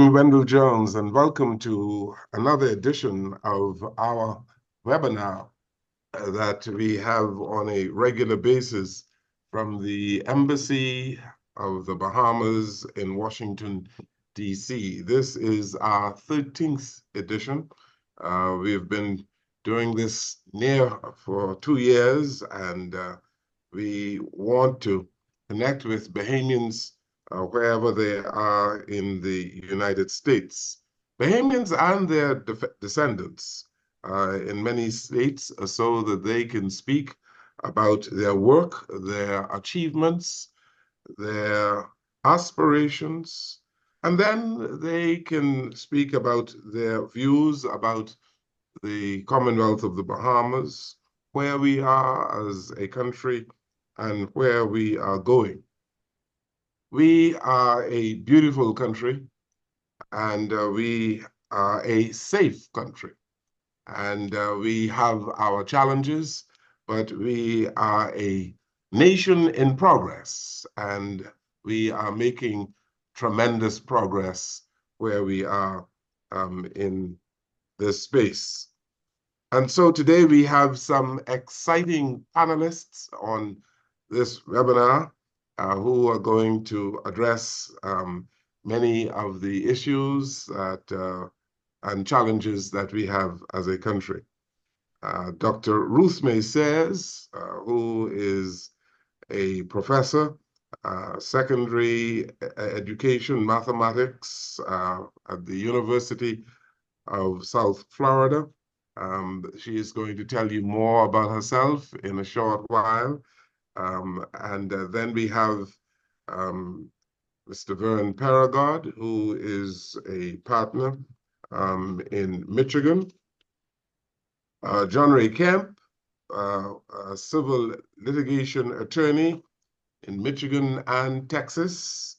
I'm Wendell Jones, and welcome to another edition of our webinar that we have on a regular basis from the Embassy of the Bahamas in Washington, D.C. This is our 13th edition. We've been doing this for 2 years, and we want to connect with Bahamians wherever they are in the United States. Bahamians and their descendants in many states so that they can speak about their work, their achievements, their aspirations, and then they can speak about their views about the Commonwealth of the Bahamas, where we are as a country, and where we are going. We are a beautiful country, and we are a safe country. And we have our challenges, but we are a nation in progress, and we are making tremendous progress where we are in this space. And so today we have some exciting panelists on this webinar who are going to address many of the issues and challenges that we have as a country. Dr. Ruth May Sayers, who is a professor, secondary education mathematics at the University of South Florida. She is going to tell you more about herself in a short while. Then we have Mr. Vern Paragod, who is a partner in Michigan. John Ray Kemp, a civil litigation attorney in Michigan and Texas.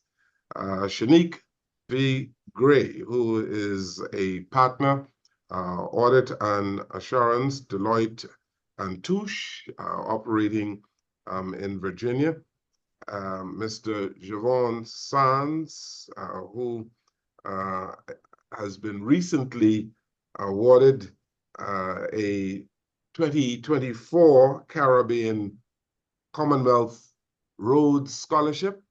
Shanique V. Gray, who is a partner, audit and assurance, Deloitte and Touche, operating in Virginia. Mr. Javon Sands, who has been recently awarded a 2024 Caribbean Commonwealth Rhodes Scholarship.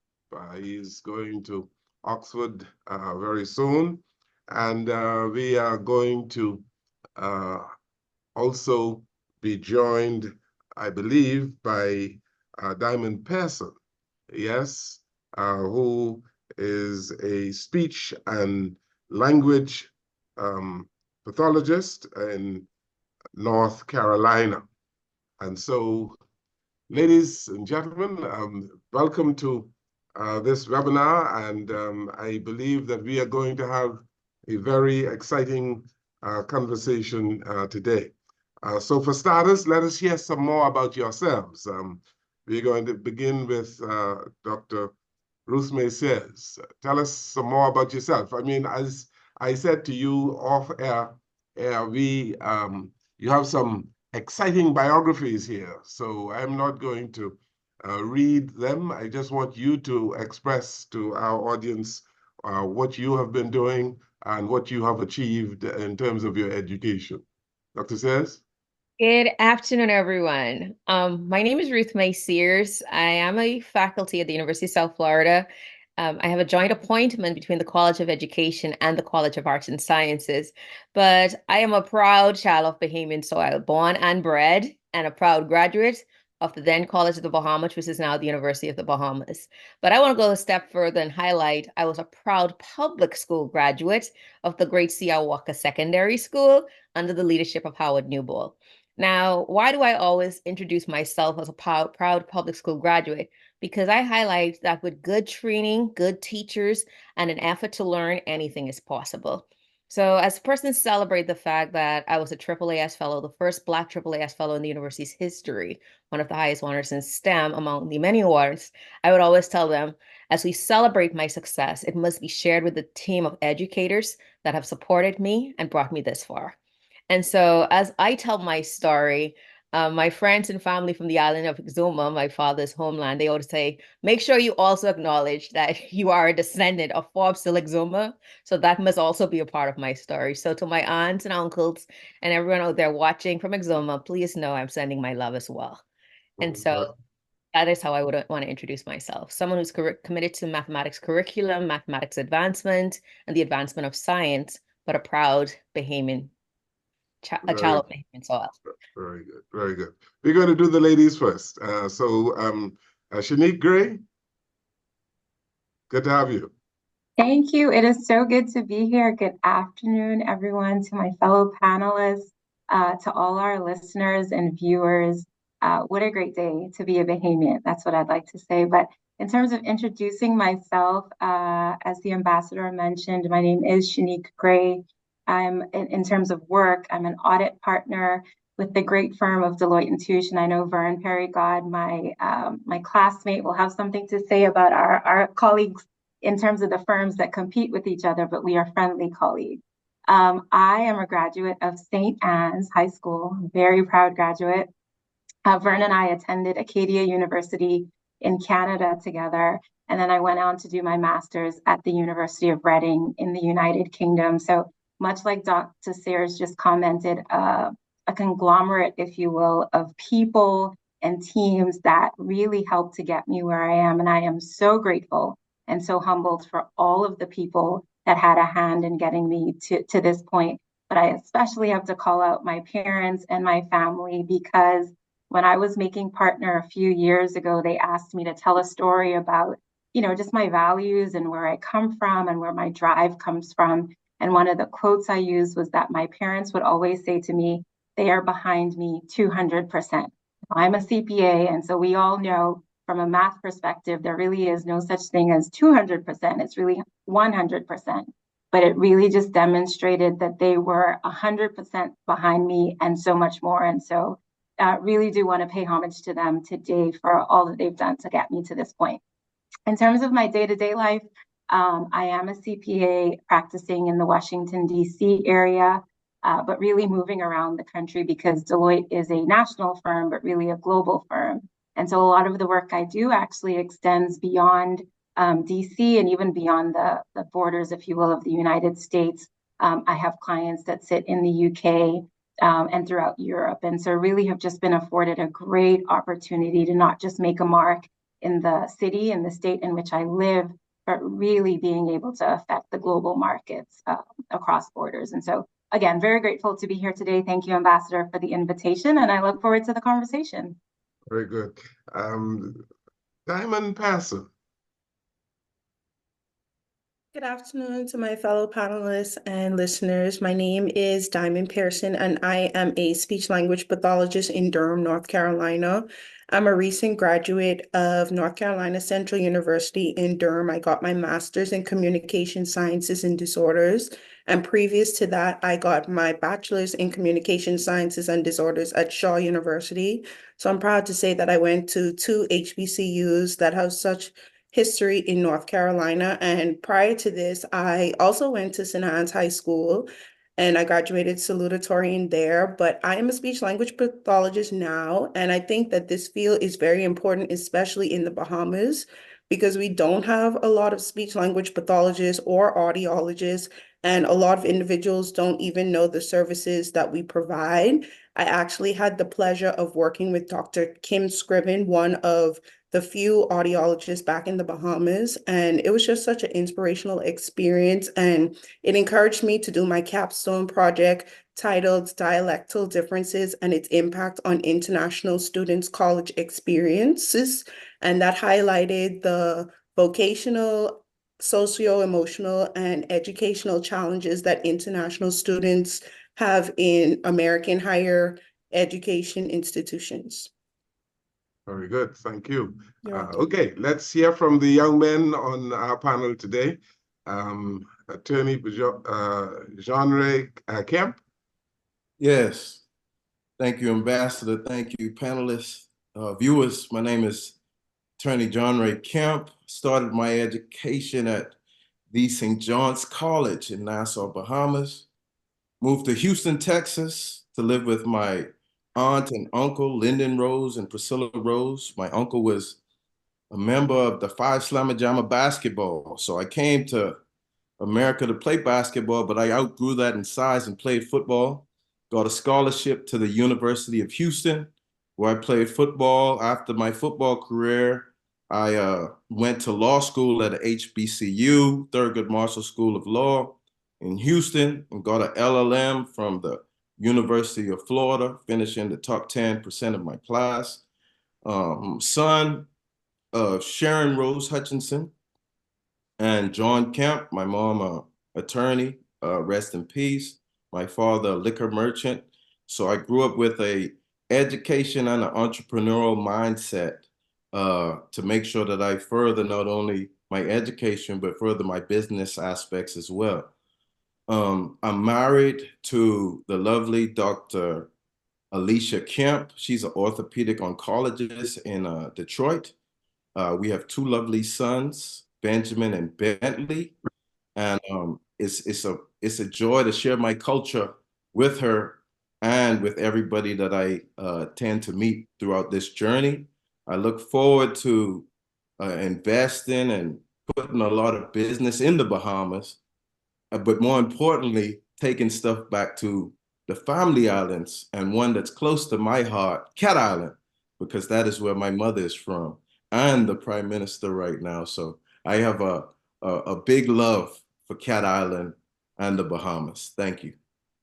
He's going to Oxford very soon. And we are going to also be joined, I believe, by Diamond Pearson, yes, who is a speech and language pathologist in North Carolina. And so, ladies and gentlemen, welcome to this webinar, and I believe that we are going to have a very exciting conversation today. So for starters, let us hear some more about yourselves. We're going to begin with Dr. Ruth May Sayers. Tell us some more about yourself. I mean, as I said to you off air, you have some exciting biographies here, so I'm not going to read them. I just want you to express to our audience what you have been doing and what you have achieved in terms of your education. Dr. Sayers? Good afternoon, everyone. My name is Ruth May Sears. I am a faculty at the University of South Florida. I have a joint appointment between the College of Education and the College of Arts and Sciences, but I am a proud child of Bahamian soil, born and bred, and a proud graduate of the then College of the Bahamas, which is now the University of the Bahamas. But I want to go a step further and highlight I was a proud public school graduate of the Great C.R. Walker Secondary School under the leadership of Howard Newbold. Now, why do I always introduce myself as a proud public school graduate? Because I highlight that with good training, good teachers, and an effort to learn, anything is possible. So as persons celebrate the fact that I was a AAAS fellow, the first Black AAAS fellow in the university's history, one of the highest honors in STEM among the many awards, I would always tell them, as we celebrate my success, it must be shared with the team of educators that have supported me and brought me this far. And so as I tell my story, My friends and family from the island of Exuma, my father's homeland, they always say, make sure you also acknowledge that you are a descendant of Forbes still Exuma. So that must also be a part of my story. So to my aunts and uncles and everyone out there watching from Exuma, please know I'm sending my love as well. And Oh, so that is how I would want to introduce myself. Someone who's committed to mathematics curriculum, mathematics advancement, and the advancement of science, but a proud Bahamian, a very, child of Bahamian soil. very good, very good. We're going to do the ladies first. Shanique Gray, good to have you. Thank you. It is so good to be here. Good afternoon, everyone, to my fellow panelists, to all our listeners and viewers. What a great day to be a Bahamian. That's what I'd like to say. But in terms of introducing myself, as the ambassador mentioned, my name is Shanique Gray. In terms of work, I'm an audit partner with the great firm of Deloitte and Touche. And I know Vern Perry-God, my classmate, will have something to say about our colleagues in terms of the firms that compete with each other, but we are friendly colleagues. I am a graduate of St. Anne's High School, very proud graduate. Vern and I attended Acadia University in Canada together, and then I went on to do my master's at the University of Reading in the United Kingdom. So much like Dr. Sears just commented, a conglomerate, if you will, of people and teams that really helped to get me where I am. And I am so grateful and so humbled for all of the people that had a hand in getting me to this point. But I especially have to call out my parents and my family, because when I was making partner a few years ago, they asked me to tell a story about, just my values and where I come from and where my drive comes from. And one of the quotes I used was that my parents would always say to me, they are behind me 200%. I'm a CPA, and so we all know from a math perspective, there really is no such thing as 200%. It's really 100%. But it really just demonstrated that they were 100% behind me and so much more. And so really do want to pay homage to them today for all that they've done to get me to this point. In terms of my day-to-day life, I am a CPA practicing in the Washington, D.C. area, but really moving around the country because Deloitte is a national firm, but really a global firm. And so a lot of the work I do actually extends beyond DC and even beyond the borders, if you will, of the United States. I have clients that sit in the UK and throughout Europe. And so really have just been afforded a great opportunity to not just make a mark in the city and the state in which I live, but really being able to affect the global markets across borders. And so again, very grateful to be here today. Thank you, Ambassador, for the invitation, and I look forward to the conversation. Very good. Diamond Passon. Good afternoon to my fellow panelists and listeners. My name is Diamond Pearson, and I am a speech language pathologist in Durham, North Carolina. I'm a recent graduate of North Carolina Central University in Durham. I got my master's in communication sciences and disorders. And previous to that, I got my bachelor's in communication sciences and disorders at Shaw University. So I'm proud to say that I went to two HBCUs that have such history in North Carolina. And prior to this, I also went to St. Anne's High School and I graduated salutatorian there, but I am a speech language pathologist now. And I think that this field is very important, especially in the Bahamas, because we don't have a lot of speech language pathologists or audiologists, and a lot of individuals don't even know the services that we provide. I actually had the pleasure of working with Dr. Kim Scriven, one of the few audiologists back in the Bahamas. And it was just such an inspirational experience. And it encouraged me to do my capstone project titled Dialectal Differences and Its Impact on International Students' College Experiences. And that highlighted the vocational, socio-emotional, and educational challenges that international students have in American higher education institutions. Very good, thank you. Okay, let's hear from the young men on our panel today. Attorney Jean-Ray Kemp. Yes, thank you, Ambassador. Thank you, panelists, viewers. My name is Attorney John Ray Kemp. Started my education at the St. John's College in Nassau, Bahamas. Moved to Houston, Texas to live with my aunt and uncle, Lyndon Rose and Priscilla Rose. My uncle was a member of the Phi Slamma Jamma basketball. So I came to America to play basketball, but I outgrew that in size and played football. Got a scholarship to the University of Houston, where I played football. After my football career, I went to law school at HBCU, Thurgood Marshall School of Law in Houston, and got an LLM from the University of Florida, finishing the top 10% of my class. Son of Sharon Rose Hutchinson and John Kemp, my mom, attorney, rest in peace. My father, a liquor merchant. So I grew up with a education and an entrepreneurial mindset to make sure that I further not only my education, but further my business aspects as well. I'm married to the lovely Dr. Alicia Kemp. She's an orthopedic oncologist in Detroit. We have two lovely sons, Benjamin and Bentley, and it's a joy to share my culture with her and with everybody that I tend to meet throughout this journey. I look forward to investing and putting a lot of business in the Bahamas, but more importantly, taking stuff back to the family islands and one that's close to my heart, Cat Island, because that is where my mother is from and the prime minister right now. So I have a big love for Cat Island and the Bahamas. Thank you.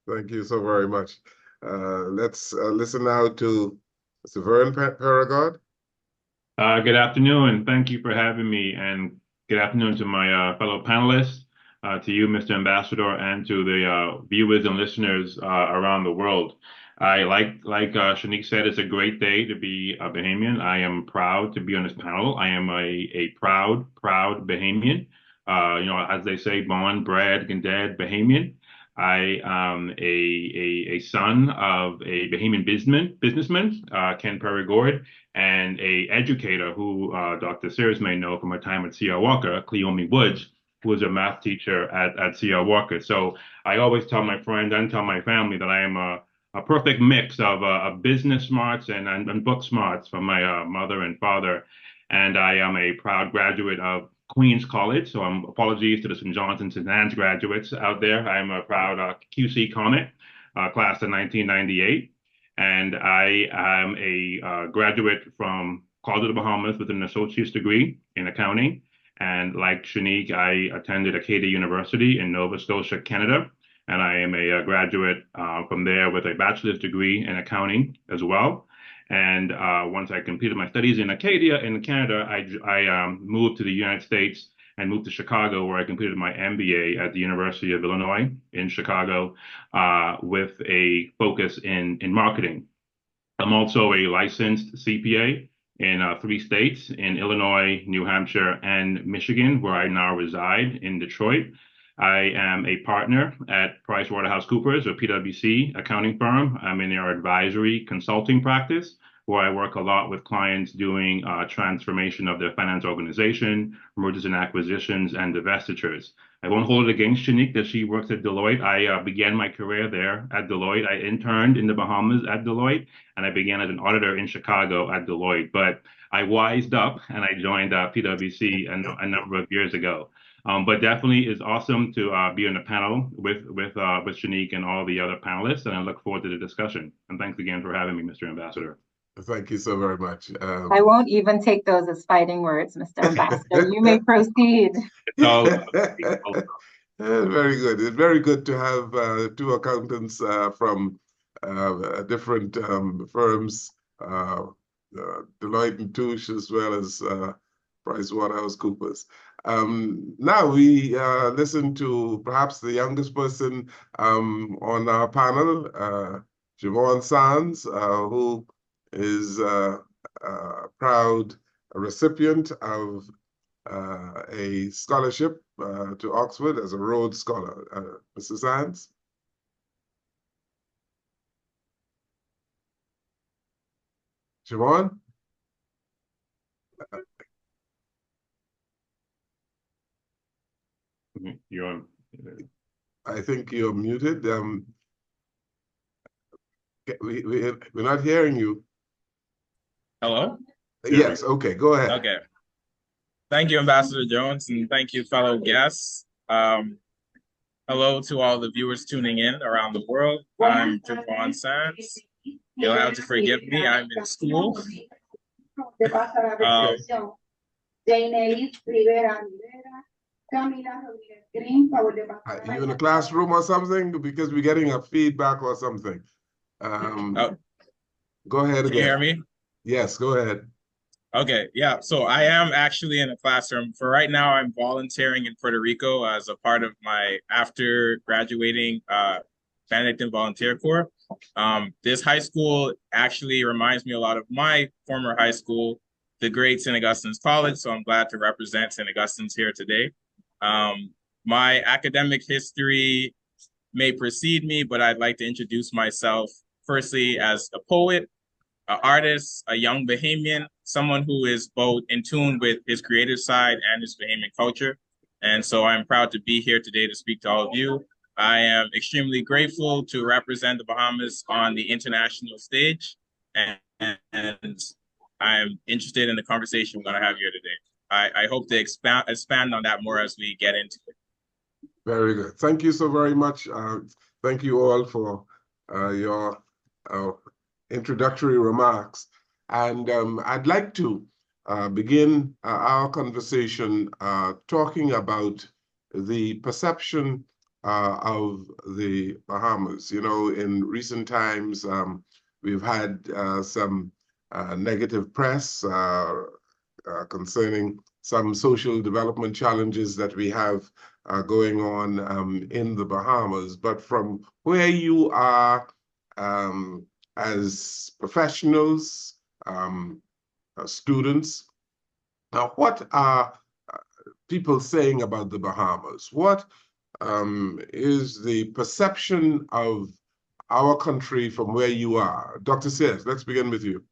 Thank you so very much. Let's listen now to Mr. Vern Paragod. Good afternoon. Thank you for having me, and good afternoon to my fellow panelists, to you, Mr. Ambassador, and to the viewers and listeners around the world. I like Shanique said, it's a great day to be a Bahamian. I am proud to be on this panel. I am a proud Bahamian. As they say, born, bred, and dead Bahamian. I am a son of a Bahamian businessman, Ken Perigord, and a educator who Dr. Sears may know from her time at C.R. Walker, Cleome Woods, who was a math teacher at C.R. Walker. So I always tell my friends and tell my family that I am a perfect mix of business smarts and book smarts from my mother and father. And I am a proud graduate of Queens College. So apologies to the St. John's and St. Anne's graduates out there. I'm a proud QC Comet, class of 1998. And I am a graduate from College of the Bahamas with an associate's degree in accounting. And like Shanique, I attended Acadia University in Nova Scotia, Canada. And I am a graduate from there with a bachelor's degree in accounting as well. And once I completed my studies in Acadia in Canada, I moved to the United States and moved to Chicago, where I completed my MBA at the University of Illinois in Chicago with a focus in marketing. I'm also a licensed CPA in 3 states, in Illinois, New Hampshire, and Michigan, where I now reside in Detroit. I am a partner at PricewaterhouseCoopers, or PwC accounting firm. I'm in their advisory consulting practice, where I work a lot with clients doing transformation of their finance organization, mergers and acquisitions, and divestitures. I won't hold it against Shanique that she works at Deloitte. I began my career there at Deloitte. I interned in the Bahamas at Deloitte, and I began as an auditor in Chicago at Deloitte. But I wised up and I joined PwC a number of years ago. But definitely it's awesome to be on the panel with Shanique and all the other panelists, and I look forward to the discussion. And thanks again for having me, Mr. Ambassador. Thank you so very much. I won't even take those as fighting words, Mr. Ambassador. You may proceed. It's all very good. It's very good to have 2 accountants from different firms, Deloitte and Touche, as well as PricewaterhouseCoopers. Now we listen to perhaps the youngest person on our panel, Javon Sands, who is a proud recipient of a scholarship to Oxford as a Rhodes Scholar. Mr. Sands? Javon? You're on. I think you're muted. we're not hearing you. Hello? Yes, okay, go ahead. Okay. Thank you, Ambassador Jones, and thank you, fellow guests. Hello to all the viewers tuning in around the world. I'm Javon Sands. You'll have to forgive me, I'm in school. Are you in a classroom or something? Because we're getting a feedback or something. Go ahead again. Can you hear me? Yes, go ahead. Okay, yeah. So I am actually in a classroom. For right now, I'm volunteering in Puerto Rico as a part of my after graduating Benedictine Volunteer Corps. This high school actually reminds me a lot of my former high school, the great St. Augustine's College. So I'm glad to represent St. Augustine's here today. My academic history may precede me, but I'd like to introduce myself firstly as a poet, an artist, a young Bahamian, someone who is both in tune with his creative side and his Bahamian culture. And so I'm proud to be here today to speak to all of you. I am extremely grateful to represent the Bahamas on the international stage. And I'm interested in the conversation we're going to have here today. I hope to expand on that more as we get into it. Very good. Thank you so very much. Thank you all for your introductory remarks. And I'd like to begin our conversation talking about the perception of the Bahamas. You know, in recent times, we've had some negative press concerning some social development challenges that we have going on in the Bahamas. But from where you are as professionals, students, what are people saying about the Bahamas? What is the perception of our country from where you are? Dr. Sears, let's begin with you.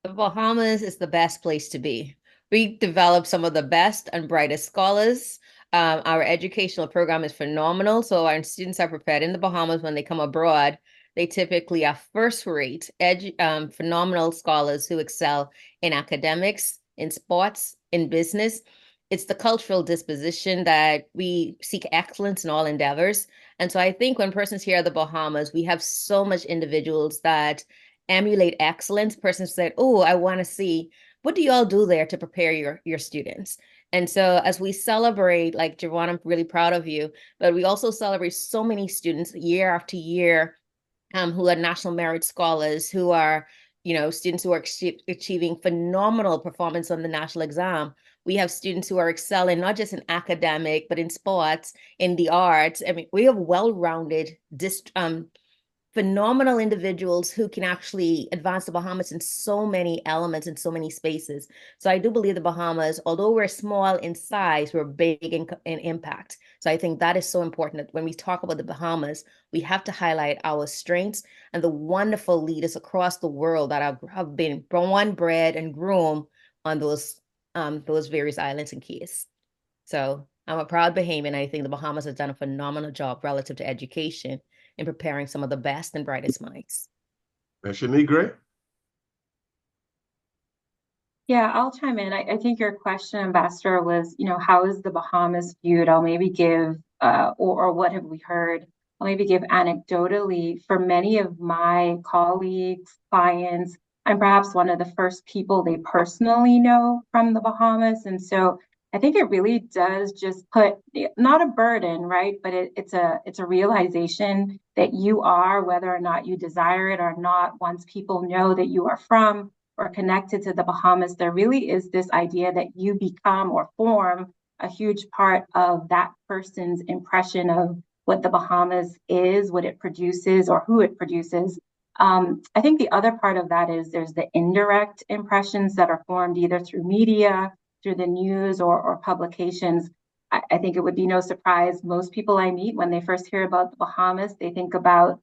The Bahamas is the best place to be. We develop some of the best and brightest scholars. Our educational program is phenomenal. So our students are prepared in the Bahamas when they come abroad. They typically are first-rate, phenomenal scholars who excel in academics, in sports, in business. It's the cultural disposition that we seek excellence in all endeavors. And so I think when persons here at the Bahamas, we have so much individuals that emulate excellence. Persons said, oh, I want to see, what do you all do there to prepare your students? And so as we celebrate, like Javon, I'm really proud of you, but we also celebrate so many students year after year who are national merit scholars, who are, you know, students who are achieving phenomenal performance on the national exam. We have students who are excelling not just in academic, but in sports, in the arts. I mean, we have well-rounded phenomenal individuals who can actually advance the Bahamas in so many elements, in so many spaces. So I do believe the Bahamas, although we're small in size, we're big in impact. So I think that is so important that when we talk about the Bahamas, we have to highlight our strengths and the wonderful leaders across the world that have been born, bred, and groomed on those various islands and keys. So I'm a proud Bahamian. I think the Bahamas has done a phenomenal job relative to education in preparing some of the best and brightest minds. Shanique Gray? Yeah, I'll chime in. I think your question, Ambassador, was, you know, how is the Bahamas viewed? I'll maybe give, or what have we heard? I'll maybe give anecdotally, for many of my colleagues, clients, I'm perhaps one of the first people they personally know from the Bahamas. And so I think it really does just put, not a burden, right? But it's a realization that you are, whether or not you desire it or not, once people know that you are from or connected to the Bahamas, there really is this idea that you become or form a huge part of that person's impression of what the Bahamas is, what it produces, or who it produces. I think the other part of that is there's the indirect impressions that are formed either through media, through the news or publications. I think it would be no surprise. Most people I meet, when they first hear about the Bahamas, they think about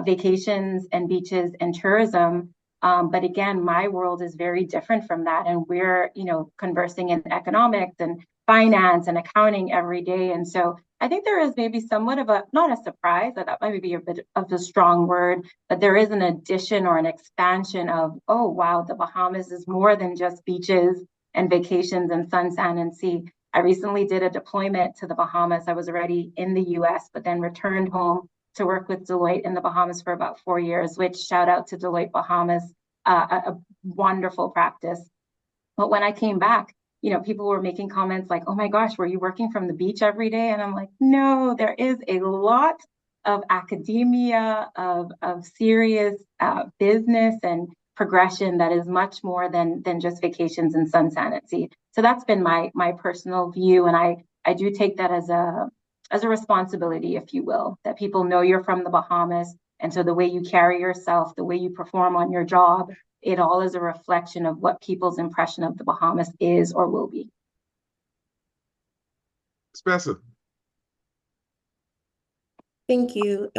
vacations and beaches and tourism. But again, my world is very different from that. And we're, you know, conversing in economics and finance and accounting every day. And so I think there is maybe somewhat of a, not a surprise, that might be a bit of a strong word, but there is an addition or an expansion of, oh, wow, the Bahamas is more than just beaches and vacations and sun, sand, and sea. I recently did a deployment to the Bahamas. I was already in the US, but then returned home to work with Deloitte in the Bahamas for about 4 years, which shout out to Deloitte Bahamas, a wonderful practice. But when I came back, people were making comments like, oh my gosh, were you working from the beach every day? And I'm like, no, there is a lot of academia, of serious business and progression that is much more than just vacations and sun, sand, and sea. So that's been my personal view. And I do take that as a responsibility, if you will, that people know you're from the Bahamas. And so the way you carry yourself, the way you perform on your job, it all is a reflection of what people's impression of the Bahamas is or will be. Expressive. Thank you.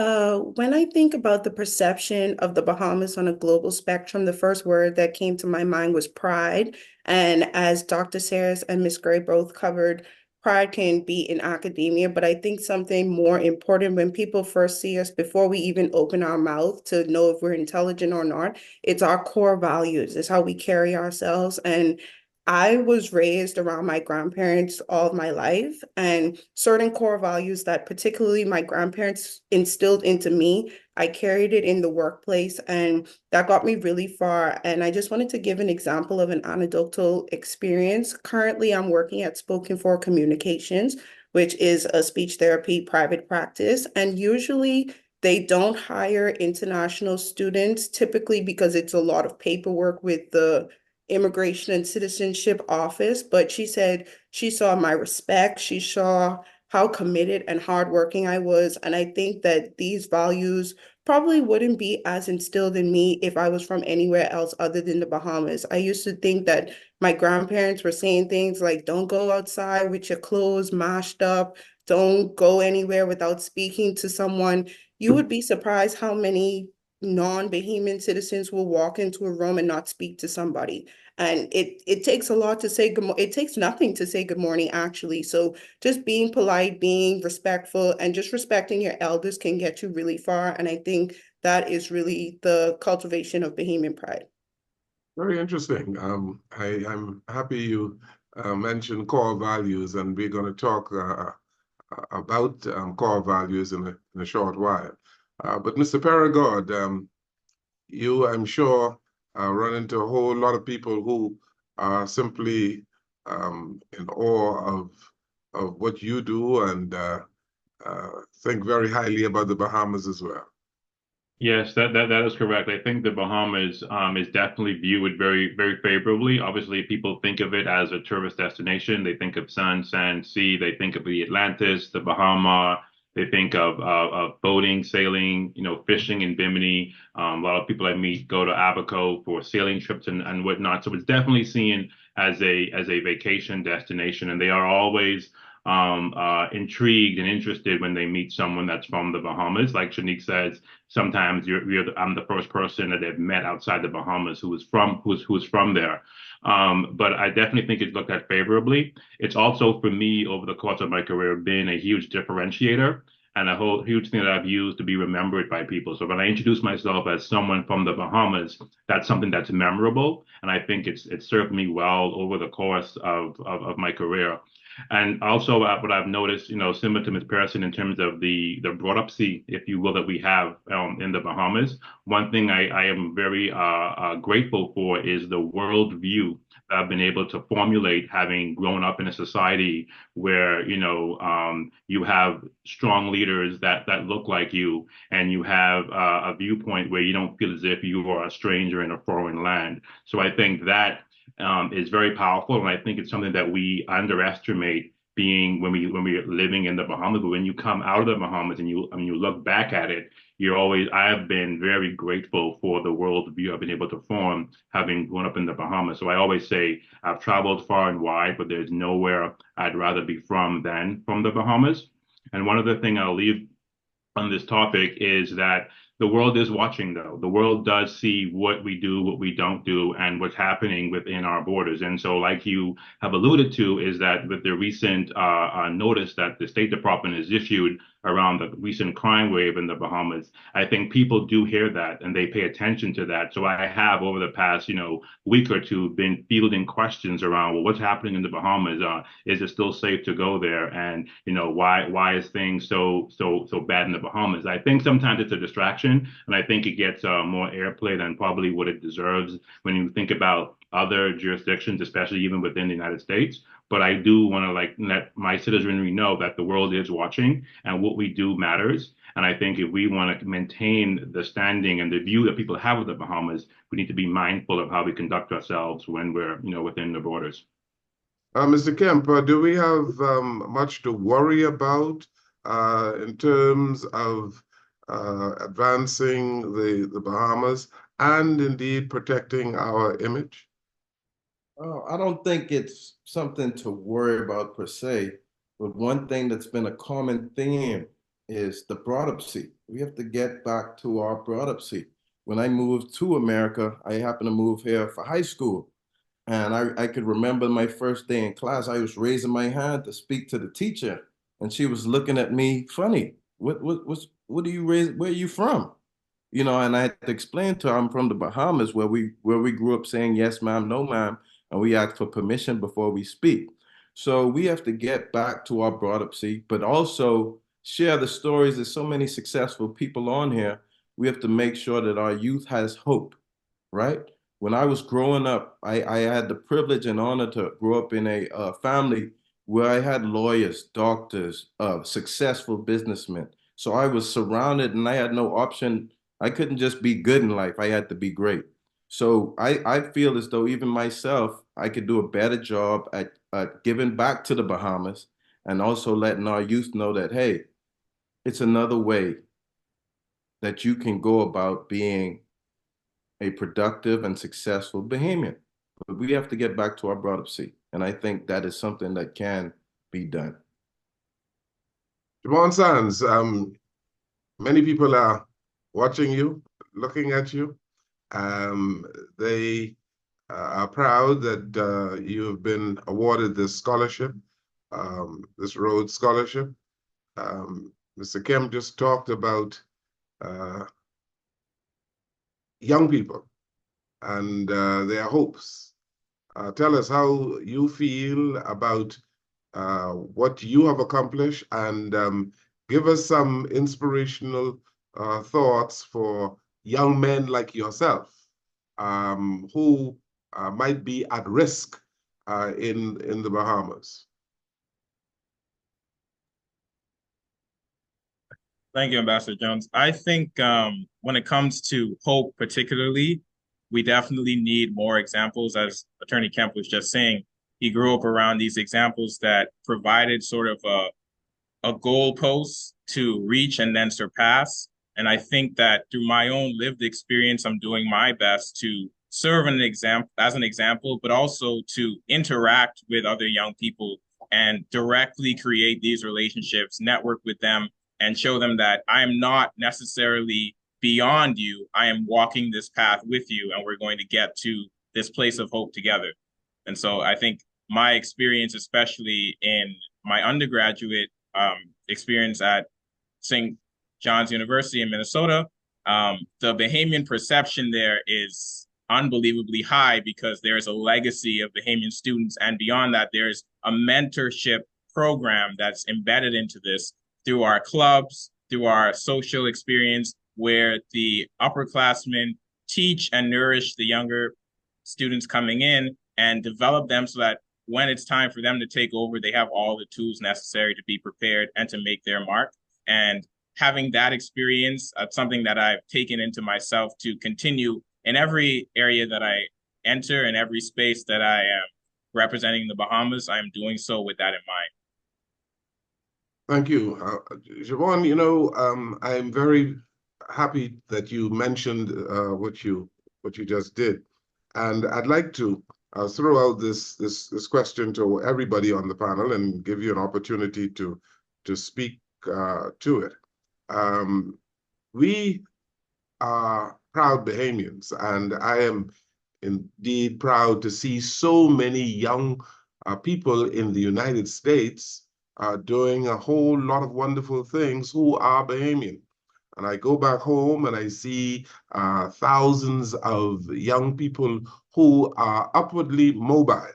When I think about the perception of the Bahamas on a global spectrum, the first word that came to my mind was pride. And as Dr. Sayers and Ms. Gray both covered, pride can be in academia, but I think something more important when people first see us before we even open our mouth to know if we're intelligent or not, it's our core values, it's how we carry ourselves. And I was raised around my grandparents all of my life, and certain core values that particularly my grandparents instilled into me, I carried it in the workplace, and that got me really far. And I just wanted to give an example of an anecdotal experience. Currently, I'm working at Spoken for Communications, which is a speech therapy private practice. And usually they don't hire international students, typically because it's a lot of paperwork with the Immigration and Citizenship Office, but she said she saw my respect, she saw how committed and hardworking I was. And I think that these values probably wouldn't be as instilled in me if I was from anywhere else other than the Bahamas. I used to think that my grandparents were saying things like, don't go outside with your clothes mashed up, don't go anywhere without speaking to someone. You would be surprised how many non-Bahamian citizens will walk into a room and not speak to somebody. And it takes a lot to say good it takes nothing to say good morning, actually. So just being polite, being respectful, and just respecting your elders can get you really far. And I think that is really the cultivation of Bahamian pride. Very interesting. I'm happy you mentioned core values, and we're going to talk about core values in a short while. But Mr. Perigord, you, I'm sure, run into a whole lot of people who are simply in awe of what you do and think very highly about the Bahamas as well. Yes, that is correct. I think the Bahamas is definitely viewed very favorably. Obviously, people think of it as a tourist destination. They think of sun, sand, sea. They think of the Atlantis, the Bahama. They think of boating, sailing, fishing in Bimini. A lot of people I meet go to Abaco for sailing trips and whatnot. So it's definitely seen as a vacation destination, and they are always intrigued and interested when they meet someone that's from the Bahamas. Like Shanique says, sometimes I'm the first person that they've met outside the Bahamas who's from there. But I definitely think it's looked at favorably. It's also, for me, over the course of my career, been a huge differentiator and a whole huge thing that I've used to be remembered by people. So when I introduce myself as someone from the Bahamas, that's something that's memorable, and I think it's served me well over the course of my career. And also, what I've noticed, similar to Ms. Pearson, in terms of the broad-up-sea, if you will, that we have in the Bahamas, one thing I am very grateful for is the world view that I've been able to formulate, having grown up in a society where, you have strong leaders that look like you, and you have a viewpoint where you don't feel as if you are a stranger in a foreign land. So I think that is very powerful, and I think it's something that we underestimate being when we're living in the Bahamas. But when you come out of the Bahamas and you look back at it, I have been very grateful for the world view I've been able to form, having grown up in the Bahamas. So I always say I've traveled far and wide, but there's nowhere I'd rather be from than from the Bahamas. And one other thing I'll leave on this topic is that The world is watching, though. The world does see what we do, what we don't do, and what's happening within our borders. And so, like you have alluded to, is that with the recent notice that the State Department has issued around the recent crime wave in the Bahamas, I think people do hear that and they pay attention to that. So I have, over the past, week or two, been fielding questions around, well, what's happening in the Bahamas? Is it still safe to go there? And why is things so bad in the Bahamas? I think sometimes it's a distraction. And I think it gets more airplay than probably what it deserves when you think about other jurisdictions, especially even within the United States. But I do want to let my citizenry know that the world is watching and what we do matters. And I think if we want to maintain the standing and the view that people have of the Bahamas, we need to be mindful of how we conduct ourselves when we're within the borders. Mr. Kemp, do we have much to worry about in terms of advancing the Bahamas and indeed protecting our image? I don't think it's something to worry about per se, but one thing that's been a common theme is the broadopsy. We have to get back to our broadopsy. When I moved to America, I happened to move here for high school. And I could remember my first day in class, I was raising my hand to speak to the teacher, and she was looking at me funny. What do you raise? Where are you from? And I had to explain to her I'm from the Bahamas, where we grew up saying yes, ma'am, no, ma'am, and we ask for permission before we speak. So we have to get back to our broadopsy, but also share the stories. There's so many successful people on here. We have to make sure that our youth has hope, right? When I was growing up, I had the privilege and honor to grow up in a family where I had lawyers, doctors, successful businessmen. So I was surrounded and I had no option. I couldn't just be good in life. I had to be great. So I feel as though even myself, I could do a better job at giving back to the Bahamas and also letting our youth know that, hey, it's another way that you can go about being a productive and successful Bahamian. But we have to get back to our broadopsy. And I think that is something that can be done. Javon Sands, many people are watching you, looking at you. They are proud that you have been awarded this scholarship, this Rhodes Scholarship. Mr. Kemp just talked about young people and their hopes. Tell us how you feel about what you have accomplished, and give us some inspirational thoughts for young men like yourself who might be at risk in the Bahamas. Thank you, Ambassador Jones. I think when it comes to hope particularly, we definitely need more examples. As Attorney Kemp was just saying, he grew up around these examples that provided sort of a goalpost to reach and then surpass. And I think that through my own lived experience, I'm doing my best to serve as an example, but also to interact with other young people and directly create these relationships, network with them, and show them that I am not necessarily beyond you. I am walking this path with you, and we're going to get to this place of hope together. And so I think my experience, especially in my undergraduate experience at St. John's University in Minnesota, the Bahamian perception there is unbelievably high because there's a legacy of Bahamian students. And beyond that, there's a mentorship program that's embedded into this through our clubs, through our social experience, where the upperclassmen teach and nourish the younger students coming in and develop them so that when it's time for them to take over, they have all the tools necessary to be prepared and to make their mark. And having that experience, something that I've taken into myself to continue in every area that I enter, in every space that I am representing the Bahamas, I am doing so with that in mind. Thank you. Javon, I'm very happy that you mentioned what you just did. And I'd like to throw out this question to everybody on the panel and give you an opportunity to speak to it. We are proud Bahamians, and I am indeed proud to see so many young people in the United States doing a whole lot of wonderful things who are Bahamian. And I go back home and I see thousands of young people who are upwardly mobile.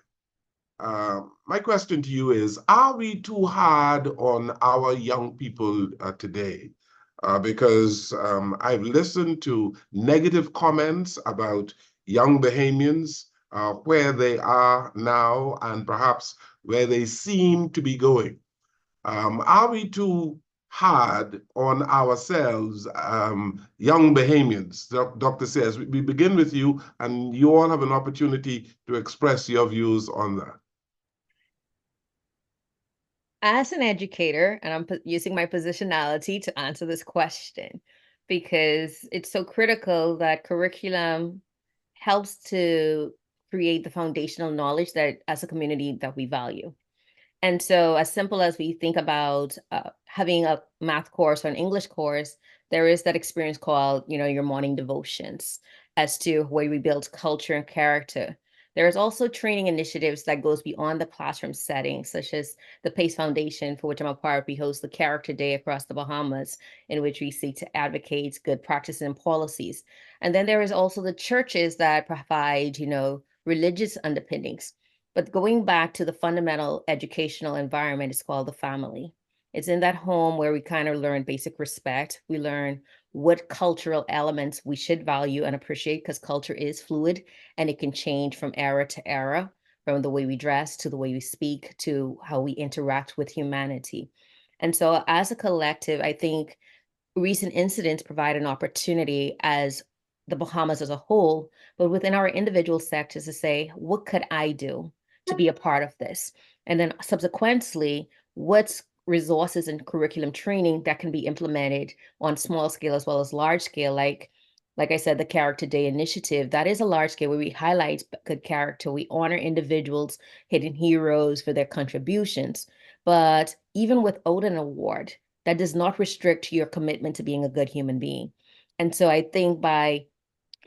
My question to you is, are we too hard on our young people today? Because I've listened to negative comments about young Bahamians, where they are now and perhaps where they seem to be going. Are we too hard on ourselves, young Bahamians? Dr. Sayers, we begin with you, and you all have an opportunity to express your views on that. As an educator, and I'm using my positionality to answer this question, because it's so critical that curriculum helps to create the foundational knowledge that as a community that we value. And so, as simple as we think about having a math course or an English course, there is that experience called, your morning devotions as to where we build culture and character. There's also training initiatives that goes beyond the classroom setting, such as the PACE Foundation, for which I'm a part. We host the Character Day across the Bahamas, in which we seek to advocate good practices and policies. And then there is also the churches that provide, religious underpinnings. But going back to the fundamental educational environment, is called the family. It's in that home where we kind of learn basic respect. We learn what cultural elements we should value and appreciate, because culture is fluid and it can change from era to era, from the way we dress to the way we speak to how we interact with humanity. And so, as a collective, I think recent incidents provide an opportunity as the Bahamas as a whole, but within our individual sectors, to say, what could I do to be a part of this? And then subsequently, what's resources and curriculum training that can be implemented on small scale as well as large scale, like I said, the Character Day initiative, that is a large scale where we highlight good character. We honor individuals, hidden heroes for their contributions. But even without an award, that does not restrict your commitment to being a good human being. And so I think by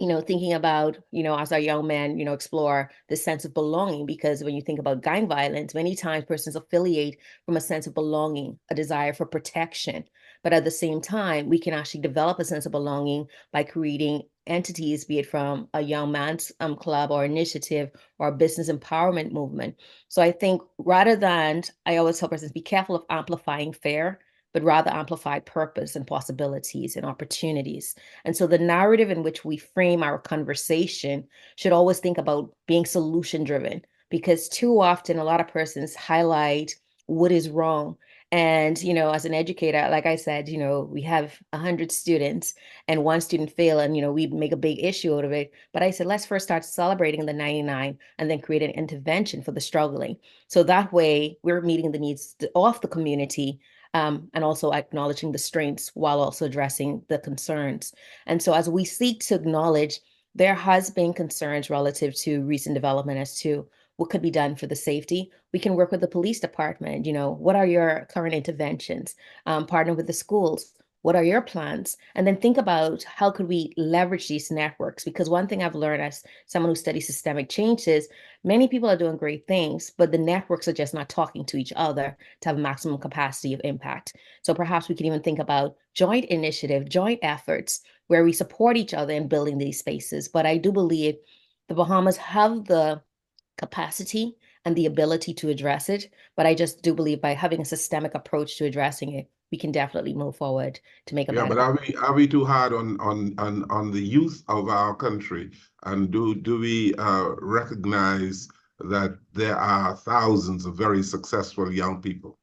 thinking about, as our young men, explore the sense of belonging, because when you think about gang violence, many times persons affiliate from a sense of belonging, a desire for protection. But at the same time, we can actually develop a sense of belonging by creating entities, be it from a young man's club or initiative or a business empowerment movement. So I think rather than, I always tell persons, be careful of amplifying fear, but rather amplify purpose and possibilities and opportunities. And so the narrative in which we frame our conversation should always think about being solution driven, because too often a lot of persons highlight what is wrong. And, as an educator, like I said, we have 100 students and one student fail, and, we make a big issue out of it. But I said, let's first start celebrating the 99 and then create an intervention for the struggling. So that way we're meeting the needs of the community, and also acknowledging the strengths while also addressing the concerns. And so as we seek to acknowledge, there has been concerns relative to recent development as to what could be done for the safety. We can work with the police department. What are your current interventions? Partner with the schools. What are your plans? And then think about how could we leverage these networks? Because one thing I've learned as someone who studies systemic change is many people are doing great things, but the networks are just not talking to each other to have maximum capacity of impact. So perhaps we can even think about joint initiative, joint efforts where we support each other in building these spaces. But I do believe the Bahamas have the capacity and the ability to address it. But I just do believe by having a systemic approach to addressing it, we can definitely move forward to make a Yeah, better. but are we too hard on the youth of our country? And do we recognize that there are thousands of very successful young people?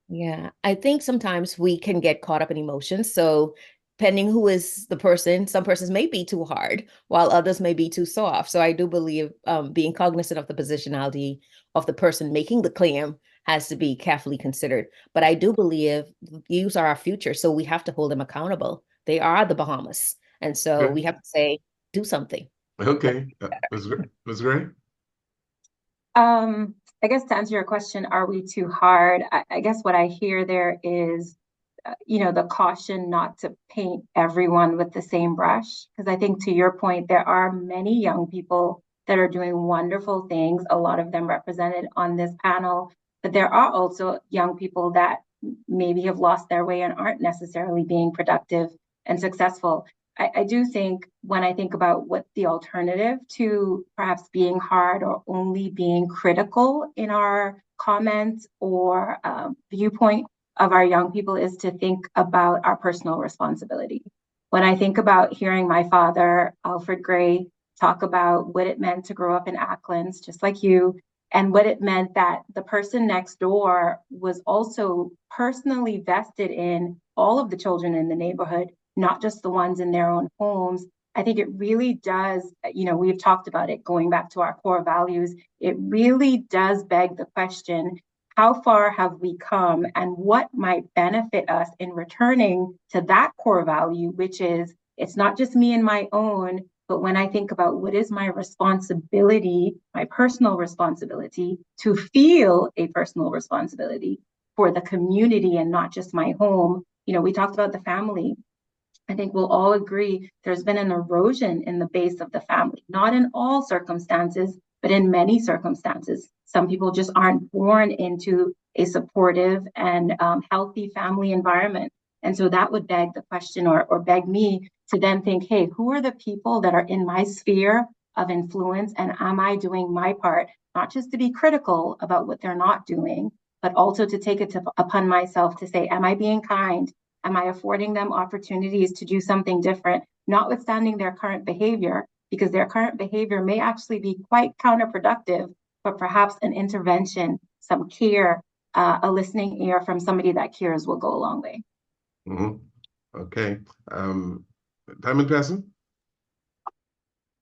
Yeah, I think sometimes we can get caught up in emotions. So depending who is the person, some persons may be too hard, while others may be too soft. So I do believe being cognizant of the positionality of the person making the claim has to be carefully considered. But I do believe youth are our future, so we have to hold them accountable. They are the Bahamas, and so we Okay, have to say, do something. okay. That's great. I guess to answer your question, are we too hard? I guess what I hear there is the caution not to paint everyone with the same brush. Because I think to your point, there are many young people that are doing wonderful things, a lot of them represented on this panel, but there are also young people that maybe have lost their way and aren't necessarily being productive and successful. I do think when I think about what the alternative to perhaps being hard or only being critical in our comments or viewpoint of our young people is to think about our personal responsibility. When I think about hearing my father, Alfred Gray, talk about what it meant to grow up in Acklands, just like you, and what it meant that the person next door was also personally vested in all of the children in the neighborhood, not just the ones in their own homes. I think it really does, we've talked about it going back to our core values. It really does beg the question, how far have we come and what might benefit us in returning to that core value, which is it's not just me and my own, but when I think about what is my responsibility, my personal responsibility, to feel a personal responsibility for the community and not just my home. We talked about the family. I think we'll all agree there's been an erosion in the base of the family, not in all circumstances, but in many circumstances. Some people just aren't born into a supportive and healthy family environment. And so that would beg the question or beg me to then think, hey, who are the people that are in my sphere of influence? And am I doing my part, not just to be critical about what they're not doing, but also to take it upon myself to say, am I being kind? Am I affording them opportunities to do something different, notwithstanding their current behavior, because their current behavior may actually be quite counterproductive, but perhaps an intervention, some care, a listening ear from somebody that cares will go a long way. Mm-hmm. Okay. Diamond Person?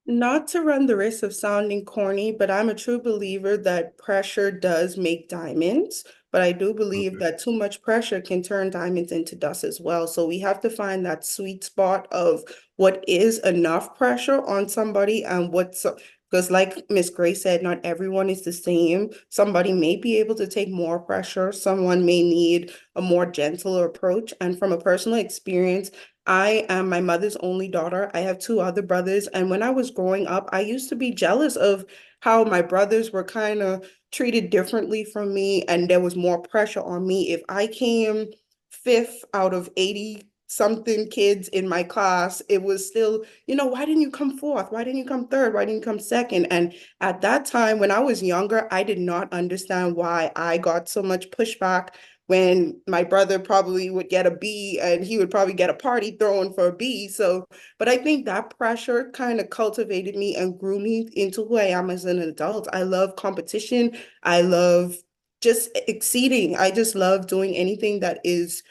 Not to run the risk of sounding corny, but I'm a true believer that pressure does make diamonds. But I do believe that too much pressure can turn diamonds into dust as well. So we have to find that sweet spot of what is enough pressure on somebody and what's, because like Miss Gray said, not everyone is the same. Somebody may be able to take more pressure. Someone may need a more gentle approach. And from a personal experience, I am my mother's only daughter. I have two other brothers. And when I was growing up, I used to be jealous of how my brothers were kind of treated differently from me. And there was more pressure on me. If I came fifth out of 80 something kids in my class, it was still, why didn't you come fourth? Why didn't you come third? Why didn't you come second? And at that time, when I was younger, I did not understand why I got so much pushback when my brother probably would get a B and he would probably get a party thrown for a B. So, but I think that pressure kind of cultivated me and grew me into who I am as an adult. I love competition. I love just exceeding. I just love doing anything that is,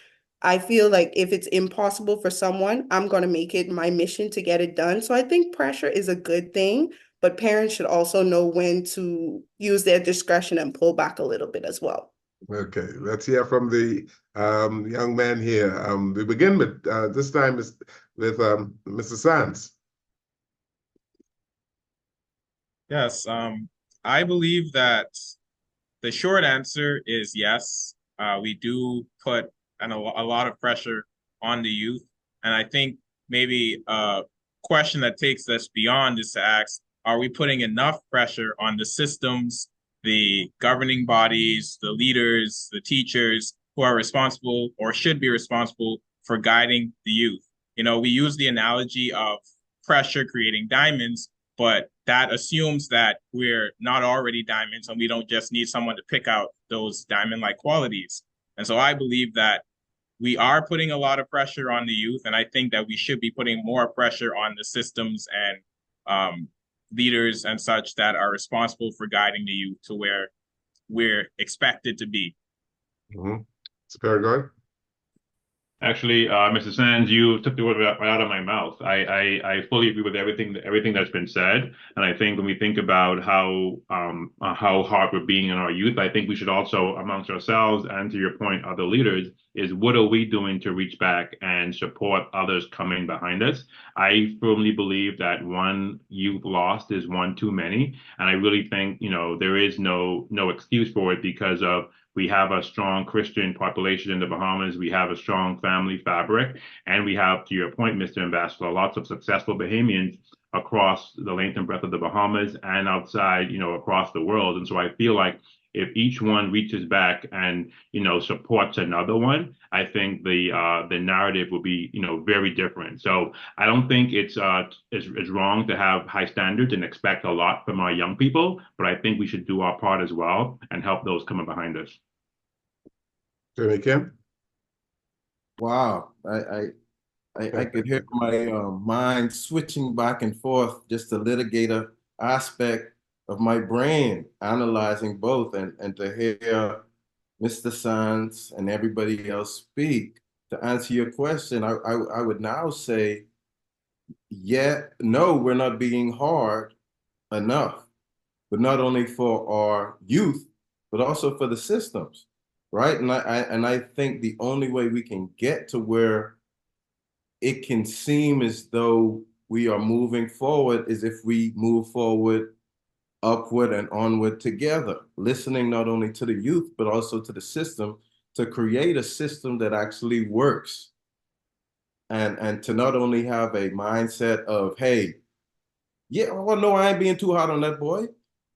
I feel like if it's impossible for someone, I'm going to make it my mission to get it done. So I think pressure is a good thing, but parents should also know when to use their discretion and pull back a little bit as well. Okay, let's hear from the young man here. We begin with this time is with Mr. Sands. Yes, I believe that the short answer is yes. We do put a lot of pressure on the youth. And I think maybe a question that takes us beyond is to ask, are we putting enough pressure on the systems, the governing bodies, the leaders, the teachers who are responsible or should be responsible for guiding the youth? We use the analogy of pressure creating diamonds, but that assumes that we're not already diamonds and we don't just need someone to pick out those diamond-like qualities. And so I believe that we are putting a lot of pressure on the youth, and I think that we should be putting more pressure on the systems and leaders and such that are responsible for guiding the youth to where we're expected to be. Mm-hmm. Peregrine? Actually, Mr. Sands, you took the word right out of my mouth. I fully agree with everything that's been said, and I think when we think about how hard we're being on our youth, I think we should also, amongst ourselves, and to your point, other leaders, is what are we doing to reach back and support others coming behind us? I firmly believe that one youth lost is one too many, and I really think there is no excuse for it because of We have a strong Christian population in the Bahamas. We have a strong family fabric. And we have, to your point, Mr. Ambassador, lots of successful Bahamians across the length and breadth of the Bahamas and outside, across the world. And so I feel like if each one reaches back and supports another one, I think the narrative will be very different. So I don't think it's wrong to have high standards and expect a lot from our young people, but I think we should do our part as well and help those coming behind us. Attorney Kim? Wow, I could hear my mind switching back and forth, just the litigator aspect of my brain analyzing both, and to hear Mr. Sands and everybody else speak. To answer your question, I would now say, yeah, no, we're not being hard enough, but not only for our youth, but also for the systems, right? And I think the only way we can get to where it can seem as though we are moving forward is if we move forward, upward and onward together, listening not only to the youth, but also to the system, to create a system that actually works. And to not only have a mindset of, hey, yeah, well, no, I ain't being too hard on that boy.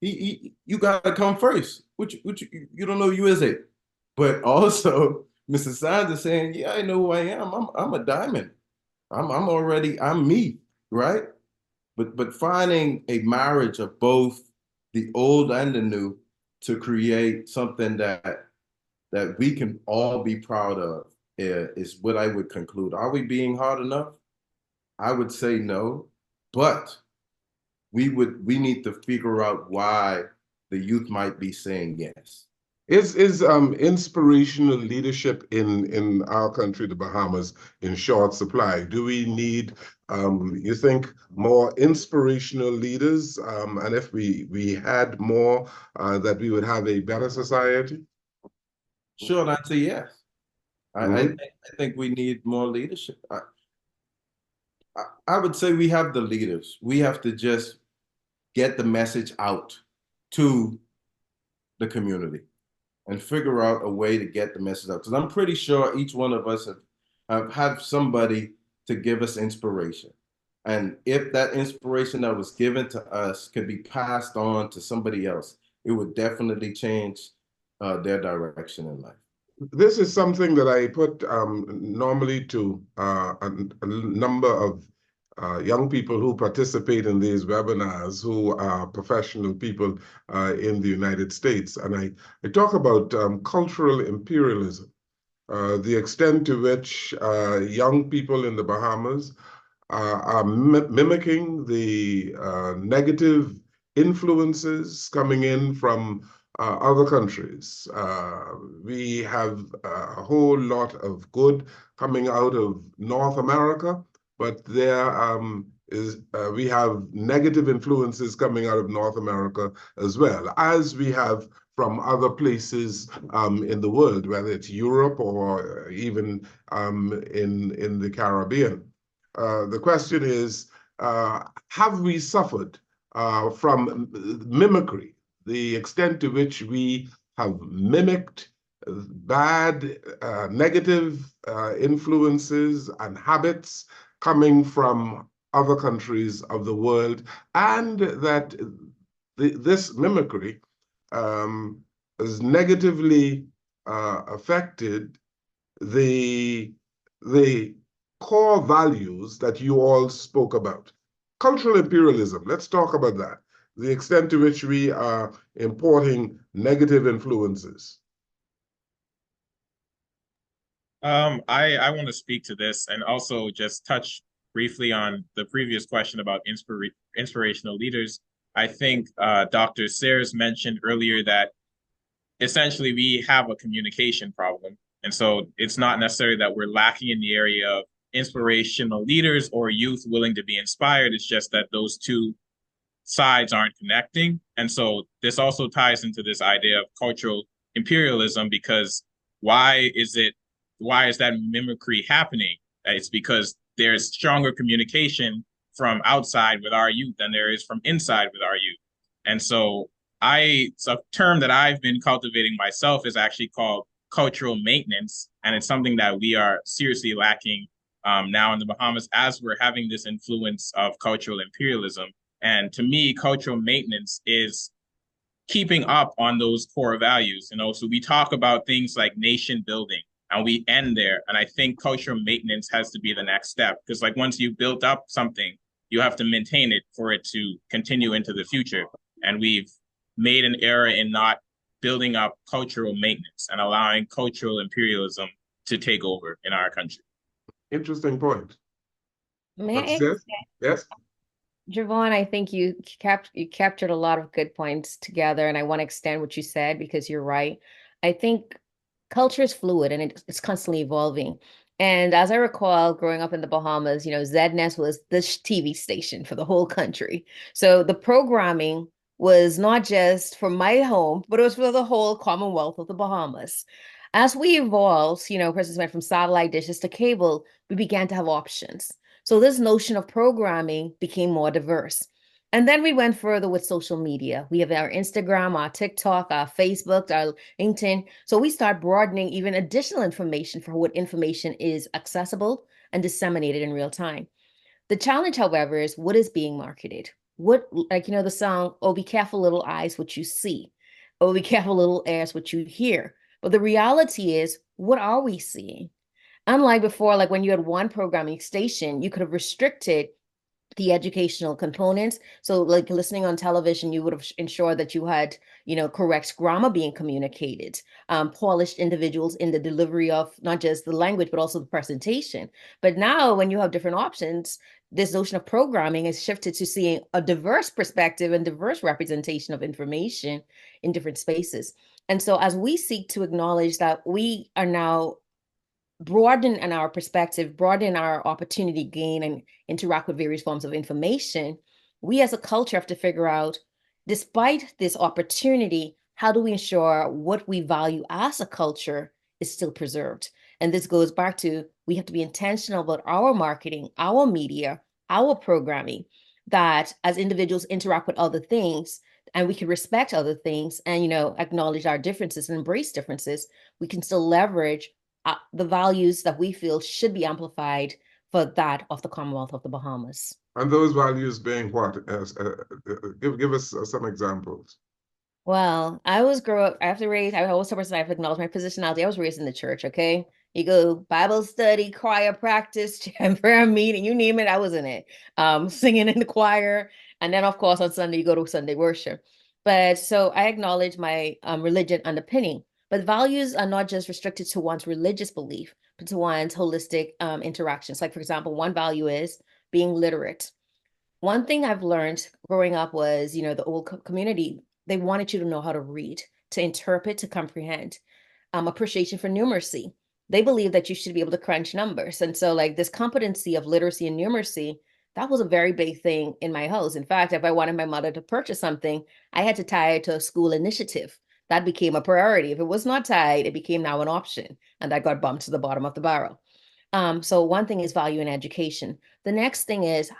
You gotta come first. Which you don't know you is it. But also, Mr. Sands is saying, yeah, I know who I am. I'm a diamond. I'm me, right? But finding a marriage of both the old and the new to create something that we can all be proud of is what I would conclude. Are we being hard enough? I would say no, but we need to figure out why the youth might be saying yes. Is inspirational leadership in our country, the Bahamas, in short supply? Do we need, you think, more inspirational leaders? And if we had more, that we would have a better society? Sure, I'd say yes. I think we need more leadership. I would say we have the leaders. We have to just get the message out to the community and figure out a way to get the message out. Because I'm pretty sure each one of us have had somebody to give us inspiration. And if that inspiration that was given to us could be passed on to somebody else, it would definitely change their direction in life. This is something that I put normally to a number of young people who participate in these webinars who are professional people in the United States. And I talk about cultural imperialism, the extent to which young people in the Bahamas are mimicking the negative influences coming in from other countries. We have a whole lot of good coming out of North America, but there we have negative influences coming out of North America as well, as we have from other places in the world, whether it's Europe or even in the Caribbean. The question is, have we suffered from mimicry, the extent to which we have mimicked bad, negative influences and habits coming from other countries of the world, and that this mimicry has negatively affected the core values that you all spoke about. Cultural imperialism, let's talk about that. The extent to which we are importing negative influences. I want to speak to this and also just touch briefly on the previous question about inspirational leaders. I think Dr. Sayers mentioned earlier that essentially we have a communication problem. And so it's not necessarily that we're lacking in the area of inspirational leaders or youth willing to be inspired. It's just that those two sides aren't connecting. And so this also ties into this idea of cultural imperialism, because why is that mimicry happening? It's because there's stronger communication from outside with our youth than there is from inside with our youth. And so it's a term that I've been cultivating myself is actually called cultural maintenance. And it's something that we are seriously lacking now in the Bahamas as we're having this influence of cultural imperialism. And to me, cultural maintenance is keeping up on those core values. So we talk about things like nation building and we end there. And I think cultural maintenance has to be the next step because like once you've built up something, you have to maintain it for it to continue into the future. And we've made an error in not building up cultural maintenance and allowing cultural imperialism to take over in our country. Interesting point. May I Yes? Yes? Javon, I think you captured a lot of good points together, and I want to extend what you said because you're right. I think culture is fluid and it's constantly evolving. And as I recall, growing up in the Bahamas, ZNES was the TV station for the whole country. So the programming was not just for my home, but it was for the whole Commonwealth of the Bahamas. As we evolved, for instance, went from satellite dishes to cable, we began to have options. So this notion of programming became more diverse. And then we went further with social media. We have our Instagram, our TikTok, our Facebook, our LinkedIn. So we start broadening even additional information for what information is accessible and disseminated in real time. The challenge, however, is what is being marketed. What, the song, oh, be careful, little eyes, what you see. Oh, be careful, little ears, what you hear. But the reality is, what are we seeing? Unlike before, like when you had one programming station, you could have restricted the educational components. So like listening on television, you would have ensured that you had, correct grammar being communicated, polished individuals in the delivery of not just the language, but also the presentation. But now when you have different options, this notion of programming has shifted to seeing a diverse perspective and diverse representation of information in different spaces. And so as we seek to acknowledge that we are now broaden in our perspective, broaden our opportunity gain and interact with various forms of information, we as a culture have to figure out, despite this opportunity, how do we ensure what we value as a culture is still preserved? And this goes back to, we have to be intentional about our marketing, our media, our programming, that as individuals interact with other things, and we can respect other things and, acknowledge our differences and embrace differences, we can still leverage the values that we feel should be amplified for that of the Commonwealth of the Bahamas. And those values being what? Give us some examples. Well, I always I have acknowledged my positionality. I was raised in the church, okay? You go Bible study, choir practice, prayer meeting, you name it, I was in it. Singing in the choir. And then, of course, on Sunday, you go to Sunday worship. But so I acknowledge my religion underpinning. But values are not just restricted to one's religious belief, but to one's holistic interactions. Like, for example, one value is being literate. One thing I've learned growing up was, the old community, they wanted you to know how to read, to interpret, to comprehend. Appreciation for numeracy. They believe that you should be able to crunch numbers. And so like this competency of literacy and numeracy, that was a very big thing in my house. In fact, if I wanted my mother to purchase something, I had to tie it to a school initiative. That became a priority. If it was not tied, it became now an option. And that got bumped to the bottom of the barrel. So one thing is value in education. The next thing is,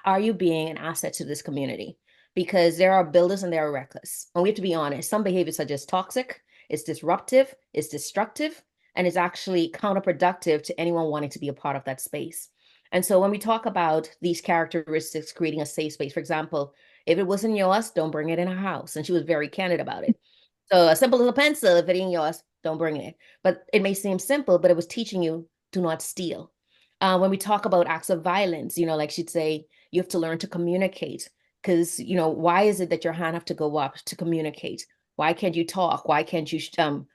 are you being an asset to this community? Because there are builders and there are reckless. And we have to be honest, some behaviors are just toxic, it's disruptive, it's destructive, and it's actually counterproductive to anyone wanting to be a part of that space. And so when we talk about these characteristics, creating a safe space, for example, if it wasn't yours, don't bring it in our house. And she was very candid about it. So a simple little pencil, if it ain't yours, don't bring it. But it may seem simple, but it was teaching you, do not steal. When we talk about acts of violence, like she'd say, you have to learn to communicate. Because, why is it that your hand have to go up to communicate? Why can't you talk? Why can't you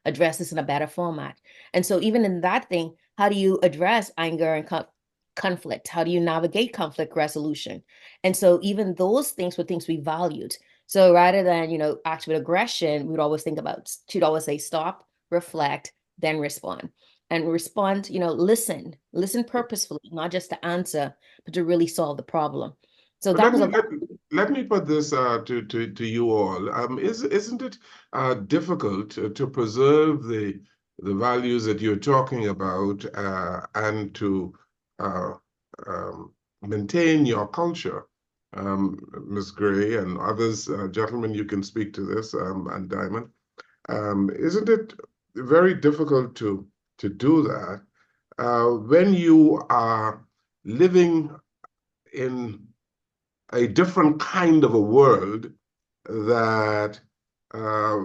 address this in a better format? And so even in that thing, how do you address anger and conflict? How do you navigate conflict resolution? And so even those things were things we valued. So rather than, act with aggression, we'd always think about, she'd always say, stop, reflect, then respond. And respond, listen purposefully, not just to answer, but to really solve the problem. So that was let me put this to you all. Isn't it difficult to preserve the values that you're talking about and to maintain your culture Ms. Gray and others, gentlemen, you can speak to this, and Diamond. Isn't it very difficult to do that when you are living in a different kind of a world that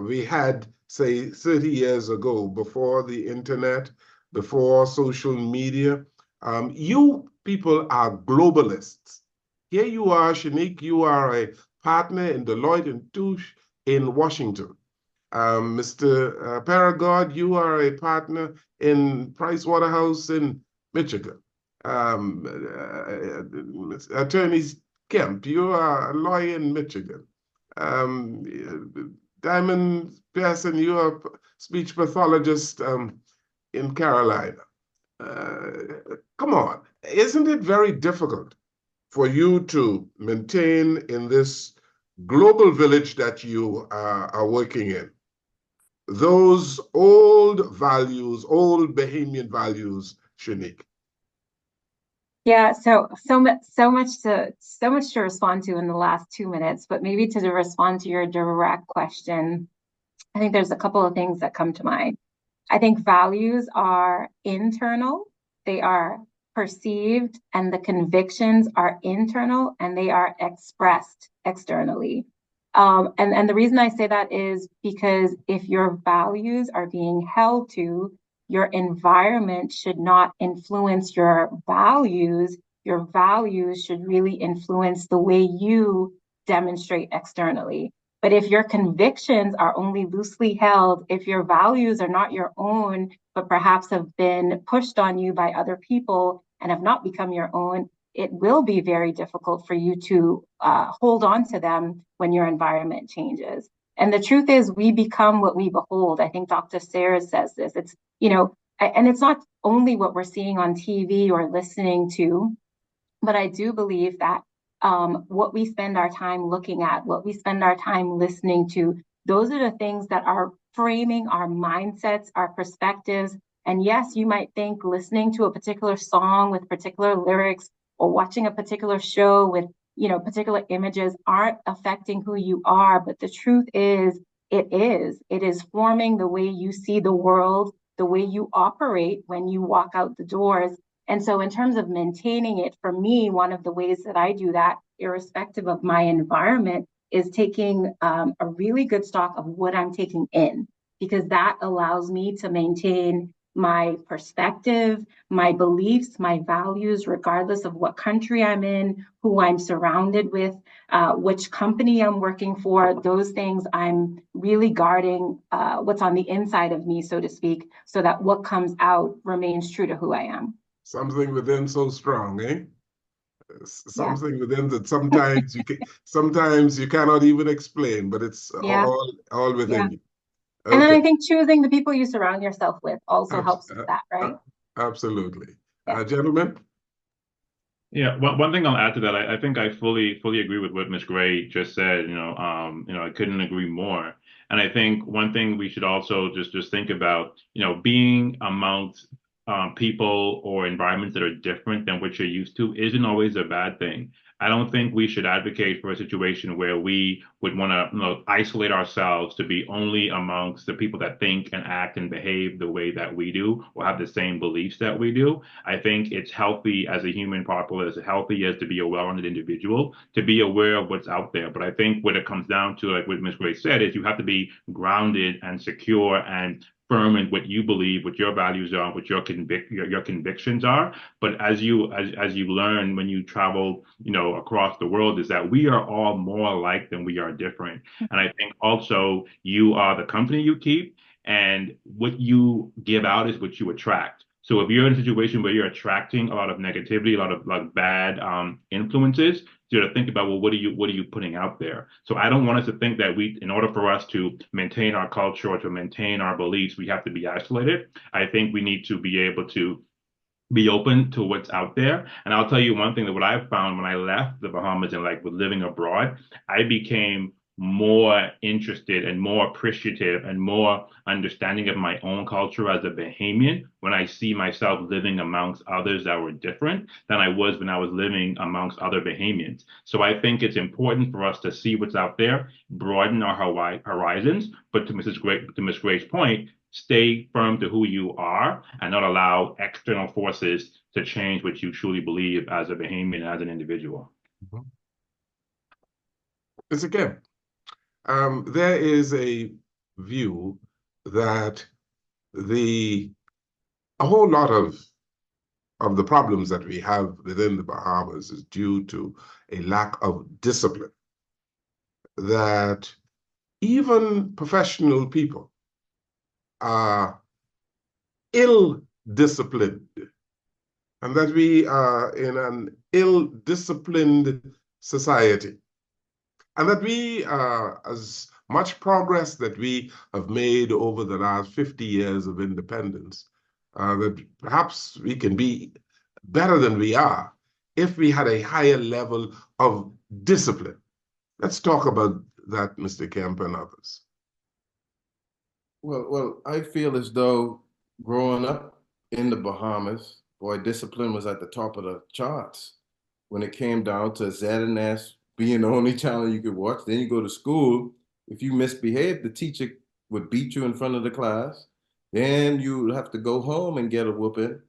we had, say, 30 years ago, before the internet, before social media? You people are globalists. Here you are, Shanique, you are a partner in Deloitte and Touche in Washington. Mr. Paragod, you are a partner in Price Waterhouse in Michigan. Attorney Kemp, you are a lawyer in Michigan. Diamond Pearson, you are a speech pathologist in Carolina. Come on, isn't it very difficult for you to maintain in this global village that you are working in those old values, old Bahamian values, Shanique? Yeah, so much to respond to in the last 2 minutes, but maybe to respond to your direct question, I think there's a couple of things that come to mind. I think values are internal, they are perceived, and the convictions are internal and they are expressed externally. And the reason I say that is because if your values are being held to, your environment should not influence your values. Your values should really influence the way you demonstrate externally. But if your convictions are only loosely held, if your values are not your own, but perhaps have been pushed on you by other people and have not become your own, it will be very difficult for you to hold on to them when your environment changes. And the truth is, we become what we behold. I think Dr. Sayers says this. It's, and it's not only what we're seeing on TV or listening to, but I do believe that what we spend our time looking at, what we spend our time listening to, those are the things that are framing our mindsets, our perspectives. And yes, you might think listening to a particular song with particular lyrics or watching a particular show with, particular images aren't affecting who you are. But the truth is, it is forming the way you see the world, the way you operate when you walk out the doors. And so in terms of maintaining it, for me, one of the ways that I do that, irrespective of my environment, is taking a really good stock of what I'm taking in, because that allows me to maintain my perspective, my beliefs, my values, regardless of what country I'm in, who I'm surrounded with, which company I'm working for. Those things I'm really guarding what's on the inside of me, so to speak, so that what comes out remains true to who I am. Something within so strong, eh? Something Yeah. within that sometimes you cannot even explain, but it's Yeah. all within you. And then Okay. I think choosing the people you surround yourself with also helps with that, right? Absolutely. Yeah. Gentlemen? Yeah, one thing I'll add to that, I think I fully agree with what Ms. Gray just said. I couldn't agree more. And I think one thing we should also just think about, being amongst people or environments that are different than what you're used to isn't always a bad thing. I don't think we should advocate for a situation where we would want to, isolate ourselves to be only amongst the people that think and act and behave the way that we do or have the same beliefs that we do. I think it's healthy as a human populace, as healthy as to be a well-rounded individual, to be aware of what's out there. But I think what it comes down to, like what Ms. Gray said, is you have to be grounded and secure and firm in what you believe, what your values are, what your convictions are. But as you learn when you travel, across the world, is that we are all more alike than we are different. And I think also you are the company you keep, and what you give out is what you attract. So if you're in a situation where you're attracting a lot of negativity, a lot of like bad influences, you got to think about, well, what are you putting out there? So I don't want us to think that in order for us to maintain our culture or to maintain our beliefs, we have to be isolated. I think we need to be able to be open to what's out there. And I'll tell you one thing that what I've found when I left the Bahamas and like with living abroad, I became more interested and more appreciative and more understanding of my own culture as a Bahamian when I see myself living amongst others that were different than I was when I was living amongst other Bahamians. So I think it's important for us to see what's out there, broaden our horizons, but to Ms. Gray's point, stay firm to who you are and not allow external forces to change what you truly believe as a Bahamian, as an individual. It's again, there is a view that a whole lot of the problems that we have within the Bahamas is due to a lack of discipline. That even professional people are ill-disciplined, and that we are in an ill-disciplined society, and that we as much progress that we have made over the last 50 years of independence, that perhaps we can be better than we are if we had a higher level of discipline. Let's talk about that, Mr. Kemp and others. Well, I feel as though growing up in the Bahamas, boy, discipline was at the top of the charts. When it came down to ZNS being the only channel you could watch, then you go to school. If you misbehaved, the teacher would beat you in front of the class. Then you have to go home and get a whooping,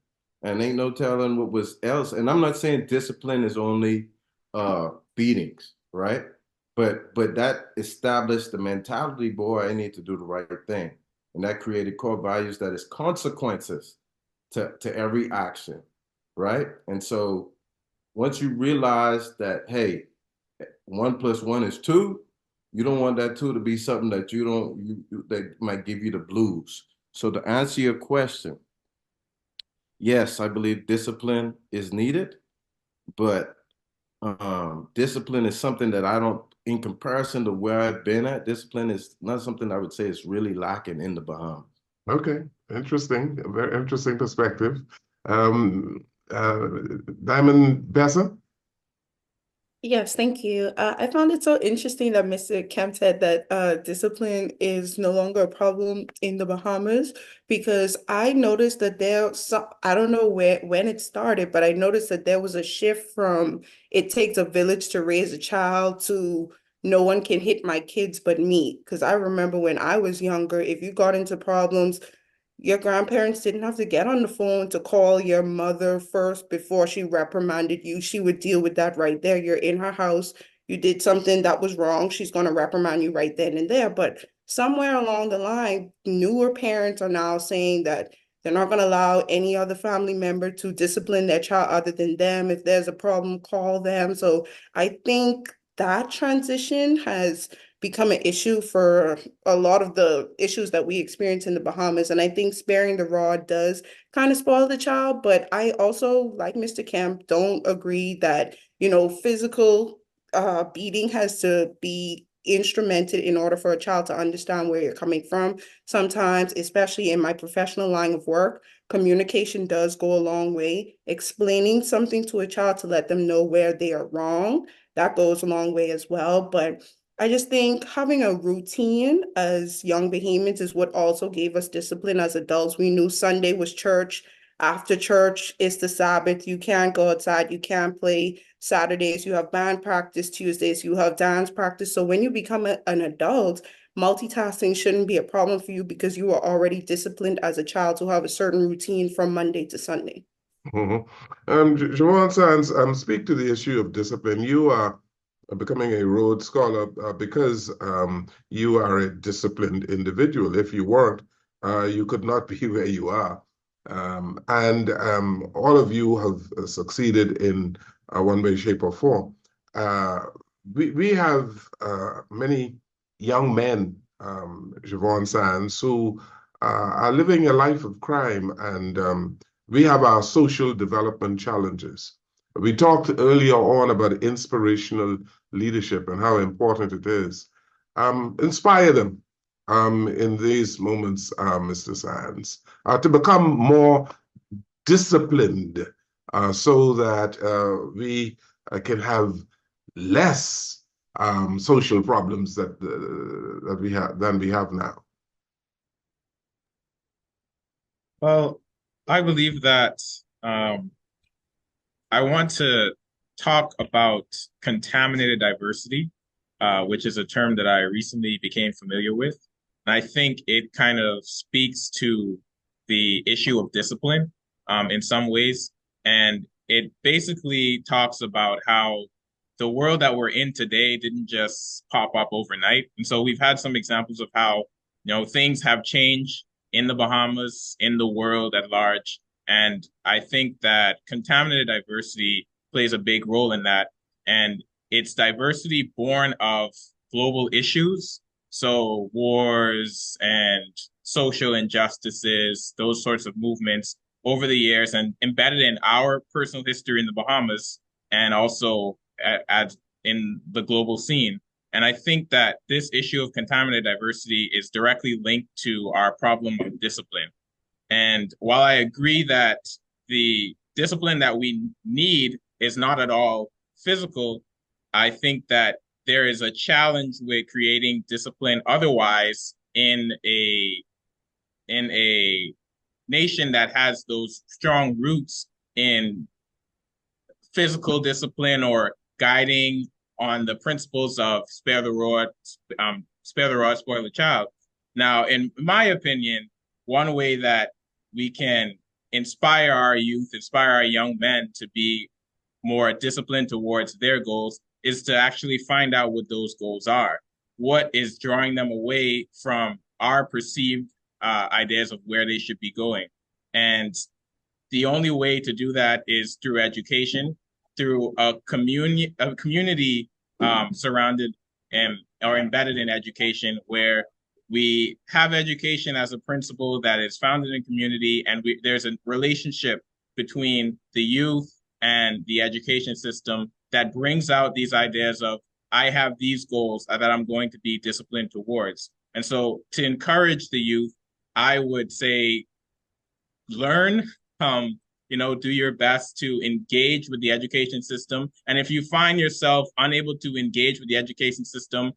and ain't no telling what was else. And I'm not saying discipline is only beatings, right? But that established the mentality, boy, I need to do the right thing. And that created core values that is consequences to every action, right? And so once you realize that, hey, 1 + 1 is 2, you don't want that 2 to be something that that might give you the blues. So to answer your question, yes, I believe discipline is needed, but discipline is something that I don't, in comparison to where I've been at, discipline is not something I would say is really lacking in the Bahamas. Okay, interesting, a very interesting perspective. Diamond Bessa? Yes, thank you. I found it so interesting that Mr. Kemp said that discipline is no longer a problem in the Bahamas, because I noticed that I don't know when it started, but I noticed that there was a shift from it takes a village to raise a child to no one can hit my kids but me. Because I remember when I was younger, if you got into problems, your grandparents didn't have to get on the phone to call your mother first before she reprimanded you. She would deal with that right there. You're in her house. You did something that was wrong. She's going to reprimand you right then and there. But somewhere along the line, newer parents are now saying that they're not going to allow any other family member to discipline their child other than them. If there's a problem, call them. So I think that transition has become an issue for a lot of the issues that we experience in the Bahamas. And I think sparing the rod does kind of spoil the child. But I also, like Mr. Kemp, don't agree that, physical beating has to be instrumented in order for a child to understand where you're coming from. Sometimes, especially in my professional line of work, communication does go a long way. Explaining something to a child to let them know where they are wrong, that goes a long way as well. But I just think having a routine as young Bahamians is what also gave us discipline as adults. We knew Sunday was church. After church, it's the Sabbath. You can't go outside. You can't play. Saturdays, you have band practice. Tuesdays, you have dance practice. So when you become an adult, multitasking shouldn't be a problem for you because you are already disciplined as a child to have a certain routine from Monday to Sunday. Jawan Sands, speak to the issue of discipline. You are becoming a Rhodes Scholar because you are a disciplined individual. If you weren't, you could not be where you are. And all of you have succeeded in one way, shape, or form. We have many young men, Javon Sands, who are living a life of crime, and we have our social development challenges. We talked earlier on about inspirational leadership and how important it is. Inspire them in these moments, Mr. Sands, to become more disciplined so that we can have less social problems that we have than we have now? Well, I believe that I want to talk about contaminated diversity, which is a term that I recently became familiar with. And I think it kind of speaks to the issue of discipline in some ways. And it basically talks about how the world that we're in today didn't just pop up overnight. And so we've had some examples of how, things have changed in the Bahamas, in the world at large. And I think that contaminated diversity plays a big role in that. And it's diversity born of global issues. So wars and social injustices, those sorts of movements over the years and embedded in our personal history in the Bahamas and also in the global scene. And I think that this issue of contaminated diversity is directly linked to our problem of discipline. And while I agree that the discipline that we need is not at all physical, I think that there is a challenge with creating discipline otherwise in a nation that has those strong roots in physical discipline or guiding on the principles of spare the rod, spoil the child. Now, in my opinion, one way that we can inspire our youth, inspire our young men to be more disciplined towards their goals is to actually find out what those goals are. What is drawing them away from our perceived ideas of where they should be going? And the only way to do that is through education, through a community surrounded and or embedded in education, where we have education as a principle that is founded in community, and there's a relationship between the youth and the education system that brings out these ideas of, I have these goals that I'm going to be disciplined towards. And so to encourage the youth, I would say, learn, do your best to engage with the education system. And if you find yourself unable to engage with the education system,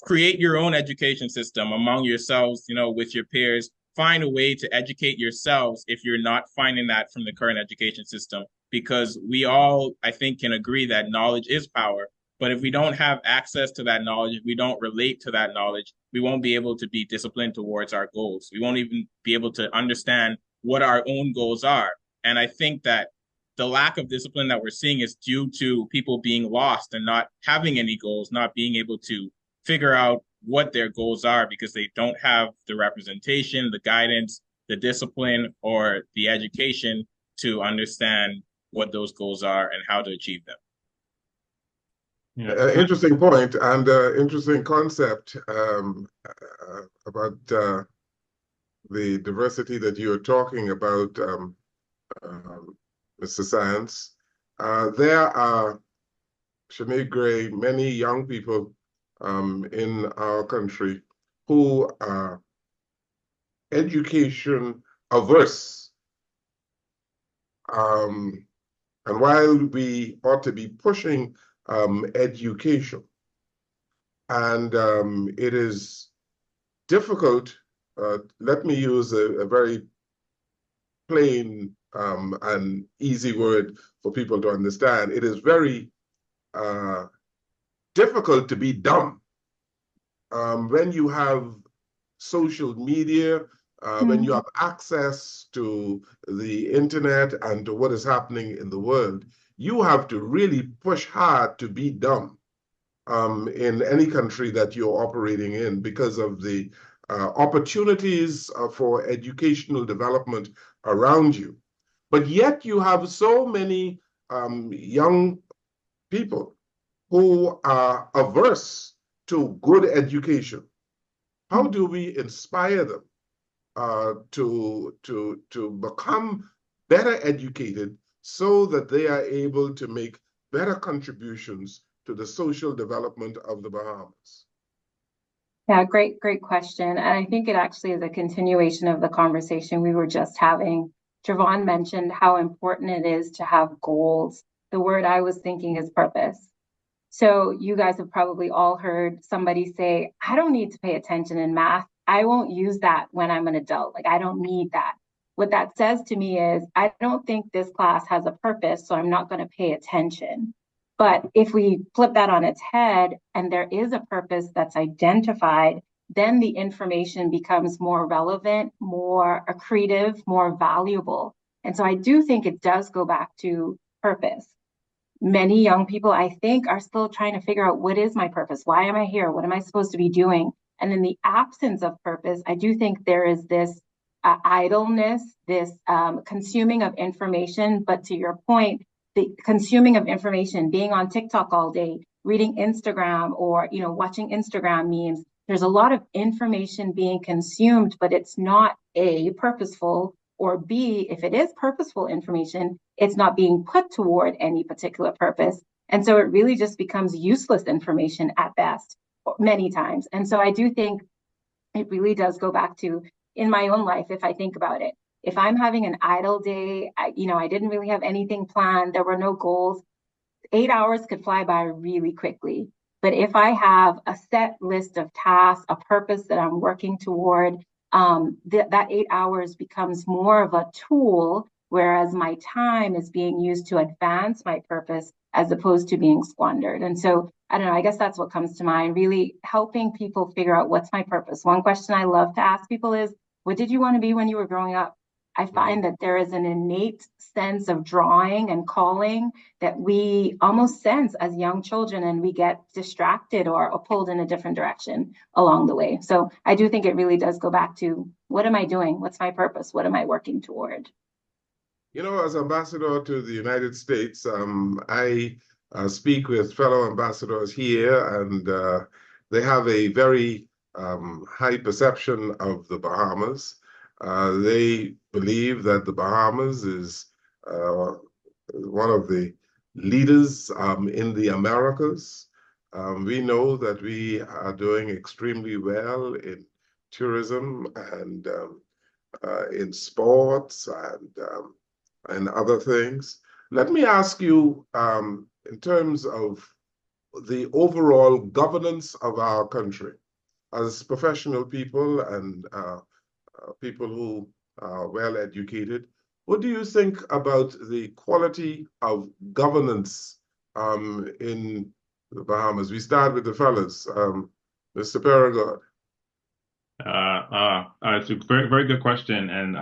create your own education system among yourselves, with your peers. Find a way to educate yourselves if you're not finding that from the current education system, because we all, I think, can agree that knowledge is power. But if we don't have access to that knowledge, if we don't relate to that knowledge, we won't be able to be disciplined towards our goals. We won't even be able to understand what our own goals are. And I think that the lack of discipline that we're seeing is due to people being lost and not having any goals, not being able to figure out what their goals are because they don't have the representation, the guidance, the discipline, or the education to understand what those goals are and how to achieve them. Yeah. Interesting point and interesting concept about the diversity that you're talking about, Mr. Sands. There are, Sinead Gray, many young people in our country who are education averse. And while we ought to be pushing education, and it is difficult, let me use a very plain and easy word for people to understand. It is very difficult to be dumb when you have social media, when you have access to the internet and to what is happening in the world. You have to really push hard to be dumb in any country that you're operating in because of the opportunities for educational development around you. But yet you have so many young people who are averse to good education. How do we inspire them to become better educated so that they are able to make better contributions to the social development of the Bahamas? Yeah, great question. And I think it actually is a continuation of the conversation we were just having. Javon mentioned how important it is to have goals. The word I was thinking is purpose. So you guys have probably all heard somebody say, I don't need to pay attention in math. I won't use that when I'm an adult. Like, I don't need that. What that says to me is, I don't think this class has a purpose, so I'm not going to pay attention. But if we flip that on its head and there is a purpose that's identified, then the information becomes more relevant, more accretive, more valuable. And so I do think it does go back to purpose. Many young people, I think, are still trying to figure out, what is my purpose? Why am I here? What am I supposed to be doing? And in the absence of purpose, I do think there is this idleness, this consuming of information. But to your point, the consuming of information, being on TikTok all day, reading Instagram, or watching Instagram memes, there's a lot of information being consumed, but it's not A, purposeful, or B, if it is purposeful information, it's not being put toward any particular purpose. And so it really just becomes useless information at best, many times. And so I do think it really does go back to, in my own life, if I think about it, if I'm having an idle day, I didn't really have anything planned, there were no goals, 8 hours could fly by really quickly. But if I have a set list of tasks, a purpose that I'm working toward, that 8 hours becomes more of a tool, whereas my time is being used to advance my purpose as opposed to being squandered. And so, I don't know, I guess that's what comes to mind, really helping people figure out, what's my purpose. One question I love to ask people is, what did you want to be when you were growing up? I find that there is an innate sense of drawing and calling that we almost sense as young children, and we get distracted or pulled in a different direction along the way. So I do think it really does go back to, what am I doing? What's my purpose? What am I working toward? As ambassador to the United States, I speak with fellow ambassadors here, and they have a very high perception of the Bahamas. They believe that the Bahamas is one of the leaders in the Americas. We know that we are doing extremely well in tourism and in sports and other things. Let me ask you, in terms of the overall governance of our country, as professional people and people who are well educated, what do you think about the quality of governance in the Bahamas? We start with the fellas. Mr. Perigord. It's a very, very good question, and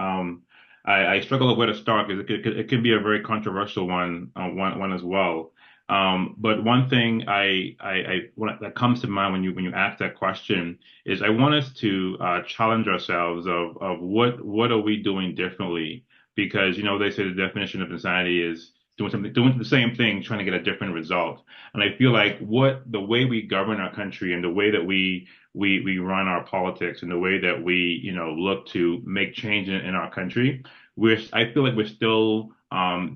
I struggle with where to start because it can be a very controversial one as well. But one thing that comes to mind when you ask that question is, I want us to challenge ourselves of what are we doing differently? Because they say the definition of insanity is doing the same thing, trying to get a different result. And I feel like the way we govern our country and the way that we run our politics and the way that we look to make change in our country, I feel like we're still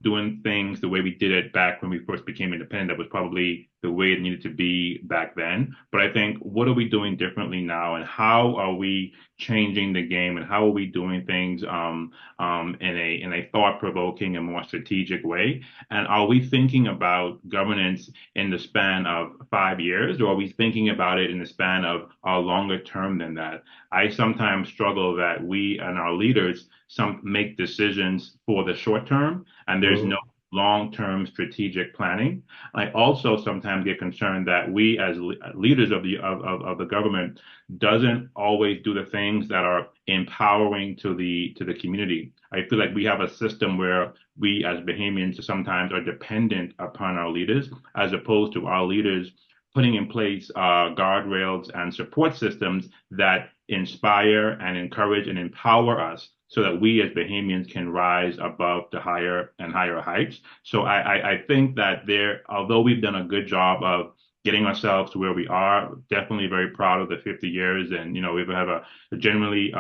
doing things the way we did it back when we first became independent. That was probably the way it needed to be back then. But I think, what are we doing differently now, and how are we changing the game, and how are we doing things in a thought-provoking and more strategic way? And are we thinking about governance in the span of 5 years, or are we thinking about it in the span of a longer term than that? I sometimes struggle that we and our leaders make decisions for the short term, and there's no long-term strategic planning. I also sometimes get concerned that we, as leaders of the government, doesn't always do the things that are empowering to the community. I feel like we have a system where we, as Bahamians, sometimes are dependent upon our leaders, as opposed to our leaders putting in place guardrails and support systems that inspire and encourage and empower us, so that we as Bahamians can rise above the higher and higher heights. So I think that although we've done a good job of getting ourselves to where we are, definitely very proud of the 50 years, and we have a generally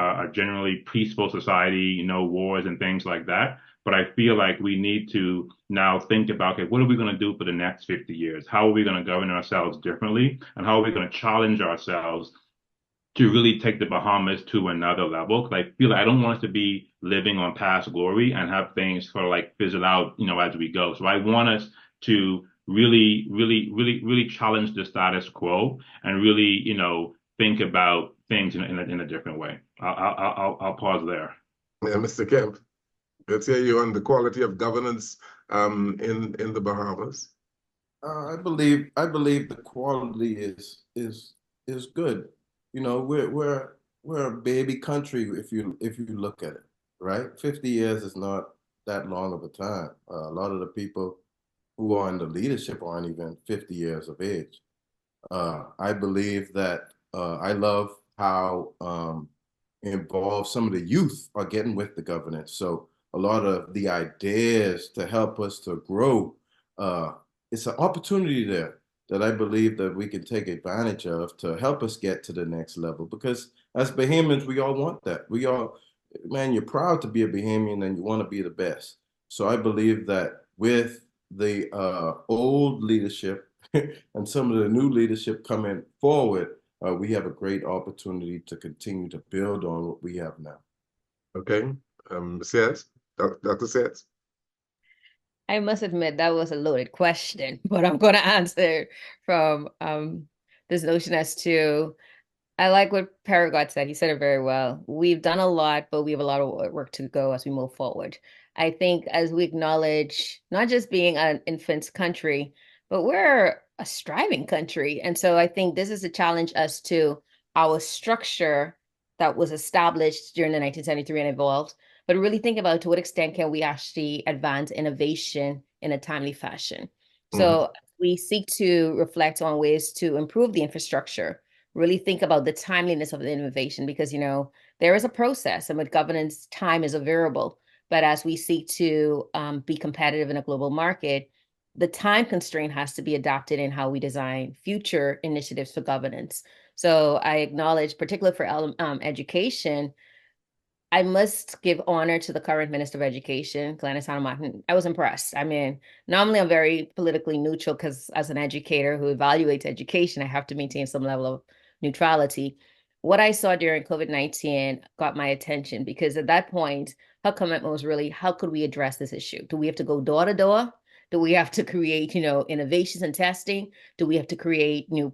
peaceful society, no wars and things like that. But I feel like we need to now think about, okay, what are we going to do for the next 50 years? How are we going to govern ourselves differently? And how are we going to challenge ourselves to really take the Bahamas to another level? Because I feel like I don't want us to be living on past glory and have things sort of like fizzle out, as we go. So I want us to really challenge the status quo and really, think about things in a different way. I'll pause there. Yeah, Mr. Kemp, let's hear you on the quality of governance in the Bahamas. I believe the quality is good. We're a baby country if you look at it, right? 50 years is not that long of a time. A lot of the people who are in the leadership aren't even 50 years of age. I believe that I love how involved some of the youth are getting with the governance. So a lot of the ideas to help us to grow, uh, it's an opportunity there that I believe that we can take advantage of to help us get to the next level. Because as Bahamians, we all want that. We all, man, you're proud to be a Bahamian and you want to be the best. So I believe that with the old leadership and some of the new leadership coming forward, we have a great opportunity to continue to build on what we have now. Okay. Sayers, Dr. Sayers. I must admit that was a loaded question, but I'm going to answer from this notion as to I like what Paragot said. He said it very well. We've done a lot, but we have a lot of work to go as we move forward. I think as we acknowledge not just being an infant country, but we're a striving country. And so I think this is a challenge as to our structure that was established during the 1973 and evolved, but really think about to what extent can we actually advance innovation in a timely fashion. So we seek to reflect on ways to improve the infrastructure, really think about the timeliness of the innovation, because there is a process, and with governance, time is a variable. But as we seek to be competitive in a global market, the time constraint has to be adapted in how we design future initiatives for governance. So I acknowledge, particularly for education, I must give honor to the current Minister of Education, Gladys Martin. I was impressed. I mean, normally I'm very politically neutral because as an educator who evaluates education, I have to maintain some level of neutrality. What I saw during COVID-19 got my attention because at that point, her commitment was really, how could we address this issue? Do we have to go door to door? Do we have to create, innovations and testing? Do we have to create new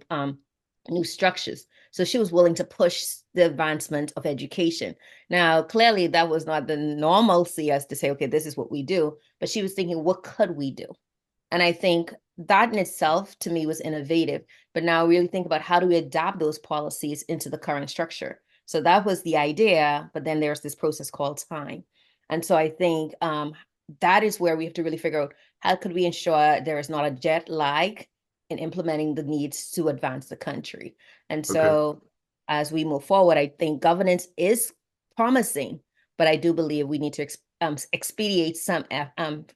structures? So she was willing to push the advancement of education. Now, clearly, that was not the normalcy as to say, okay, this is what we do. But she was thinking, what could we do? And I think that in itself, to me, was innovative. But now really think about how do we adapt those policies into the current structure? So that was the idea. But then there's this process called time. And so I think that is where we have to really figure out how could we ensure there is not a jet lag in implementing the needs to advance the country. And so as we move forward, I think governance is promising, but I do believe we need to expedite some,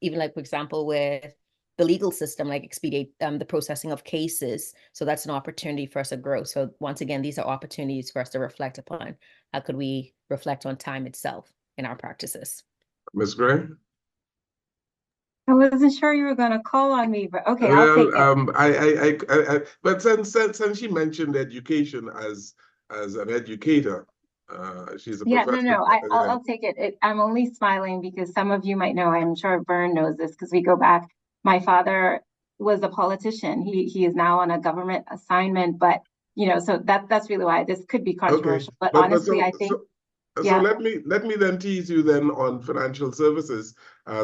even like, for example, with the legal system, like expedite the processing of cases. So that's an opportunity for us to grow. So once again, these are opportunities for us to reflect upon. How could we reflect on time itself in our practices? Ms. Gray? I wasn't sure you were going to call on me, but okay, I'll take it. But since she mentioned education as an educator, she's a professor. No, I'll take it. I'm only smiling because some of you might know, I'm sure Vern knows this because we go back. My father was a politician. He is now on a government assignment, but so that's really why this could be controversial. Okay. But honestly, I think. So let me then tease you then on financial services.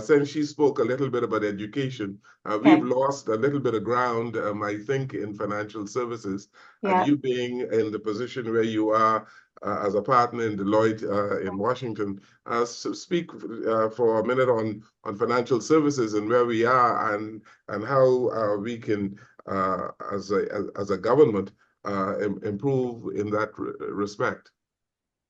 Since she spoke a little bit about education, we've lost a little bit of ground, I think, in financial services. And you being in the position where you are as a partner in Deloitte in Washington, so speak for a minute on financial services and where we are and how we can, as a government, improve in that respect.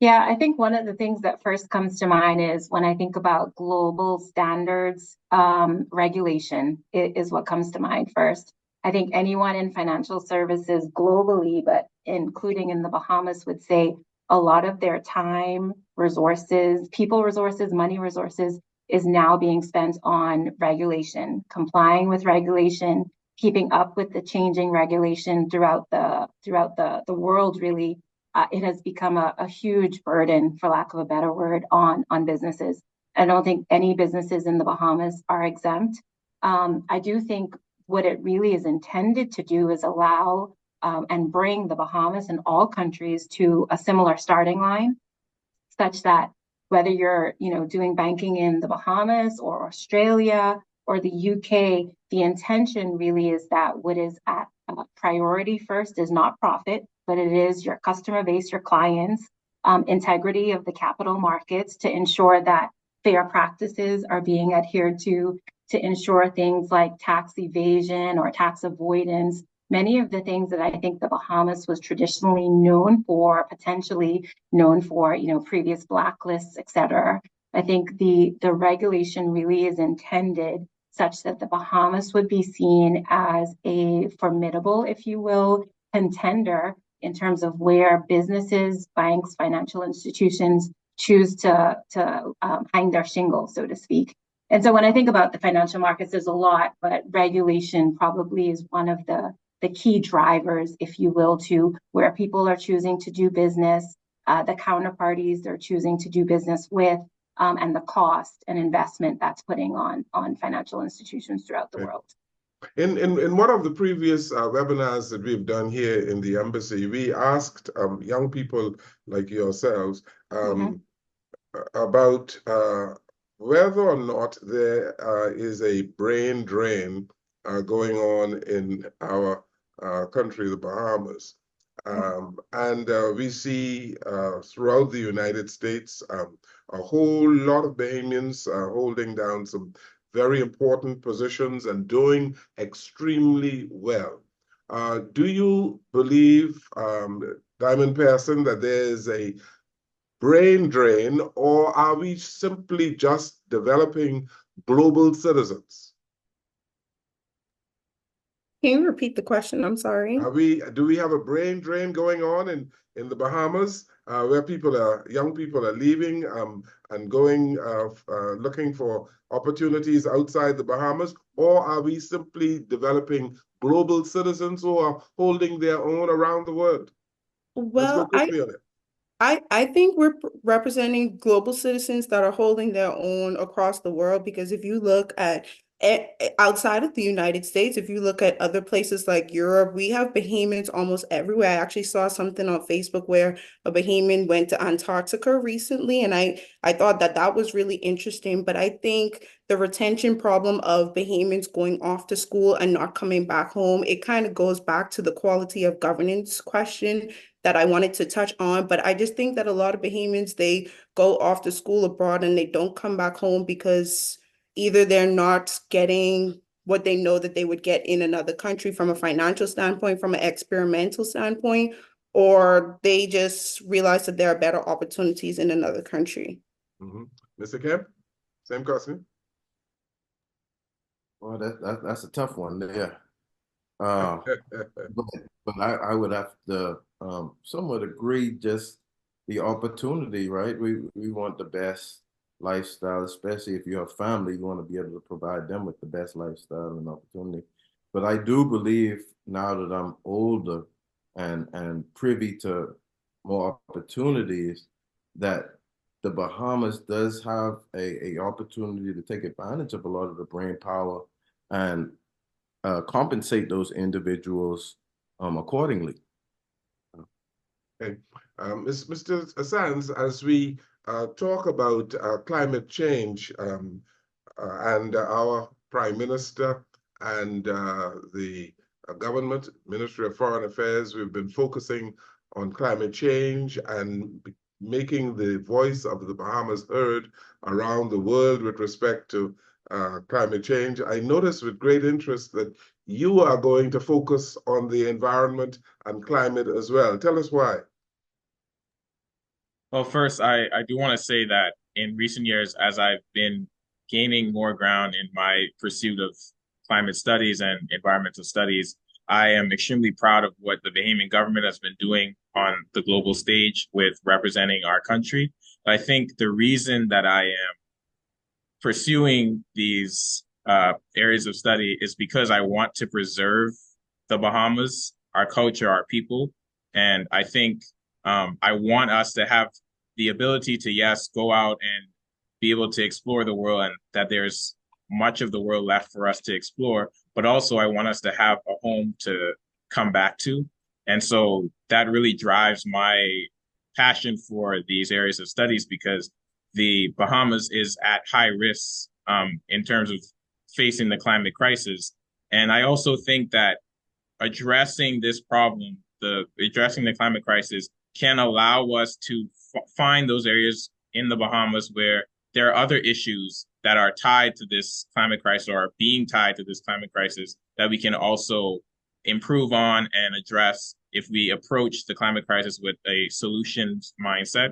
Yeah, I think one of the things that first comes to mind is when I think about global standards, regulation is what comes to mind first. I think anyone in financial services globally, but including in the Bahamas, would say a lot of their time, resources, people resources, money resources is now being spent on regulation, complying with regulation, keeping up with the changing regulation throughout the world, really. It has become a huge burden, for lack of a better word, on businesses. I don't think any businesses in the Bahamas are exempt. I do think what it really is intended to do is allow and bring the Bahamas and all countries to a similar starting line, such that whether you're, doing banking in the Bahamas or Australia or the UK, the intention really is that what is at priority first is not profit, but it is your customer base, your clients, integrity of the capital markets to ensure that fair practices are being adhered to ensure things like tax evasion or tax avoidance. Many of the things that I think the Bahamas was traditionally known for, potentially known for, previous blacklists, et cetera. I think the regulation really is intended such that the Bahamas would be seen as a formidable, if you will, contender in terms of where businesses, banks, financial institutions choose to hang their shingle, so to speak. And so when I think about the financial markets, there's a lot, but regulation probably is one of the key drivers, if you will, to where people are choosing to do business, the counterparties they're choosing to do business with, and the cost and investment that's putting on financial institutions throughout the world. In one of the previous webinars that we've done here in the embassy, we asked young people like yourselves about whether or not there is a brain drain going on in our country, the Bahamas. And we see throughout the United States a whole lot of Bahamians holding down some very important positions and doing extremely well. Do you believe, Diamond Pearson, that there is a brain drain, or are we simply just developing global citizens? Can you repeat the question? I'm sorry. Do we have a brain drain going on in the Bahamas, where young people are leaving and going looking for opportunities outside the Bahamas, or are we simply developing global citizens who are holding their own around the world? Let's go quickly on it. I think we're representing global citizens that are holding their own across the world, because if you look at outside of the United States, if you look at other places like Europe, we have Bahamians almost everywhere. I actually saw something on Facebook where a Bahamian went to Antarctica recently, and I thought that was really interesting. But I think the retention problem of Bahamians going off to school and not coming back home, it kind of goes back to the quality of governance question that I wanted to touch on. But I just think that a lot of Bahamians, they go off to school abroad and they don't come back home because either they're not getting what they know that they would get in another country from a financial standpoint, from an experimental standpoint, or they just realize that there are better opportunities in another country. Mr. Kemp, same question. Well, that's a tough one there. But I would have to somewhat agree, just the opportunity, right? We want the best lifestyle, especially if you have family, you want to be able to provide them with the best lifestyle and opportunity. But I do believe now that I'm older and privy to more opportunities, that the Bahamas does have a opportunity to take advantage of a lot of the brain power and compensate those individuals accordingly. Okay. Mr. Sands, as we talk about climate change and our Prime Minister and the government, Ministry of Foreign Affairs, we've been focusing on climate change and making the voice of the Bahamas heard around the world with respect to climate change. I noticed with great interest that you are going to focus on the environment and climate as well. Tell us why. Well, first, I do want to say that in recent years, as I've been gaining more ground in my pursuit of climate studies and environmental studies, I am extremely proud of what the Bahamian government has been doing on the global stage with representing our country. I think the reason that I am pursuing these areas of study is because I want to preserve the Bahamas, our culture, our people. And I think I want us to have the ability to, yes, go out and be able to explore the world, and that there's much of the world left for us to explore. but also I want us to have a home to come back to. And so that really drives my passion for these areas of studies, because the Bahamas is at high risk in terms of facing the climate crisis. And I also think that addressing this problem, addressing the climate crisis, can allow us to find those areas in the Bahamas where there are other issues that are tied to this climate crisis or are being tied to this climate crisis that we can also improve on and address if we approach the climate crisis with a solutions mindset.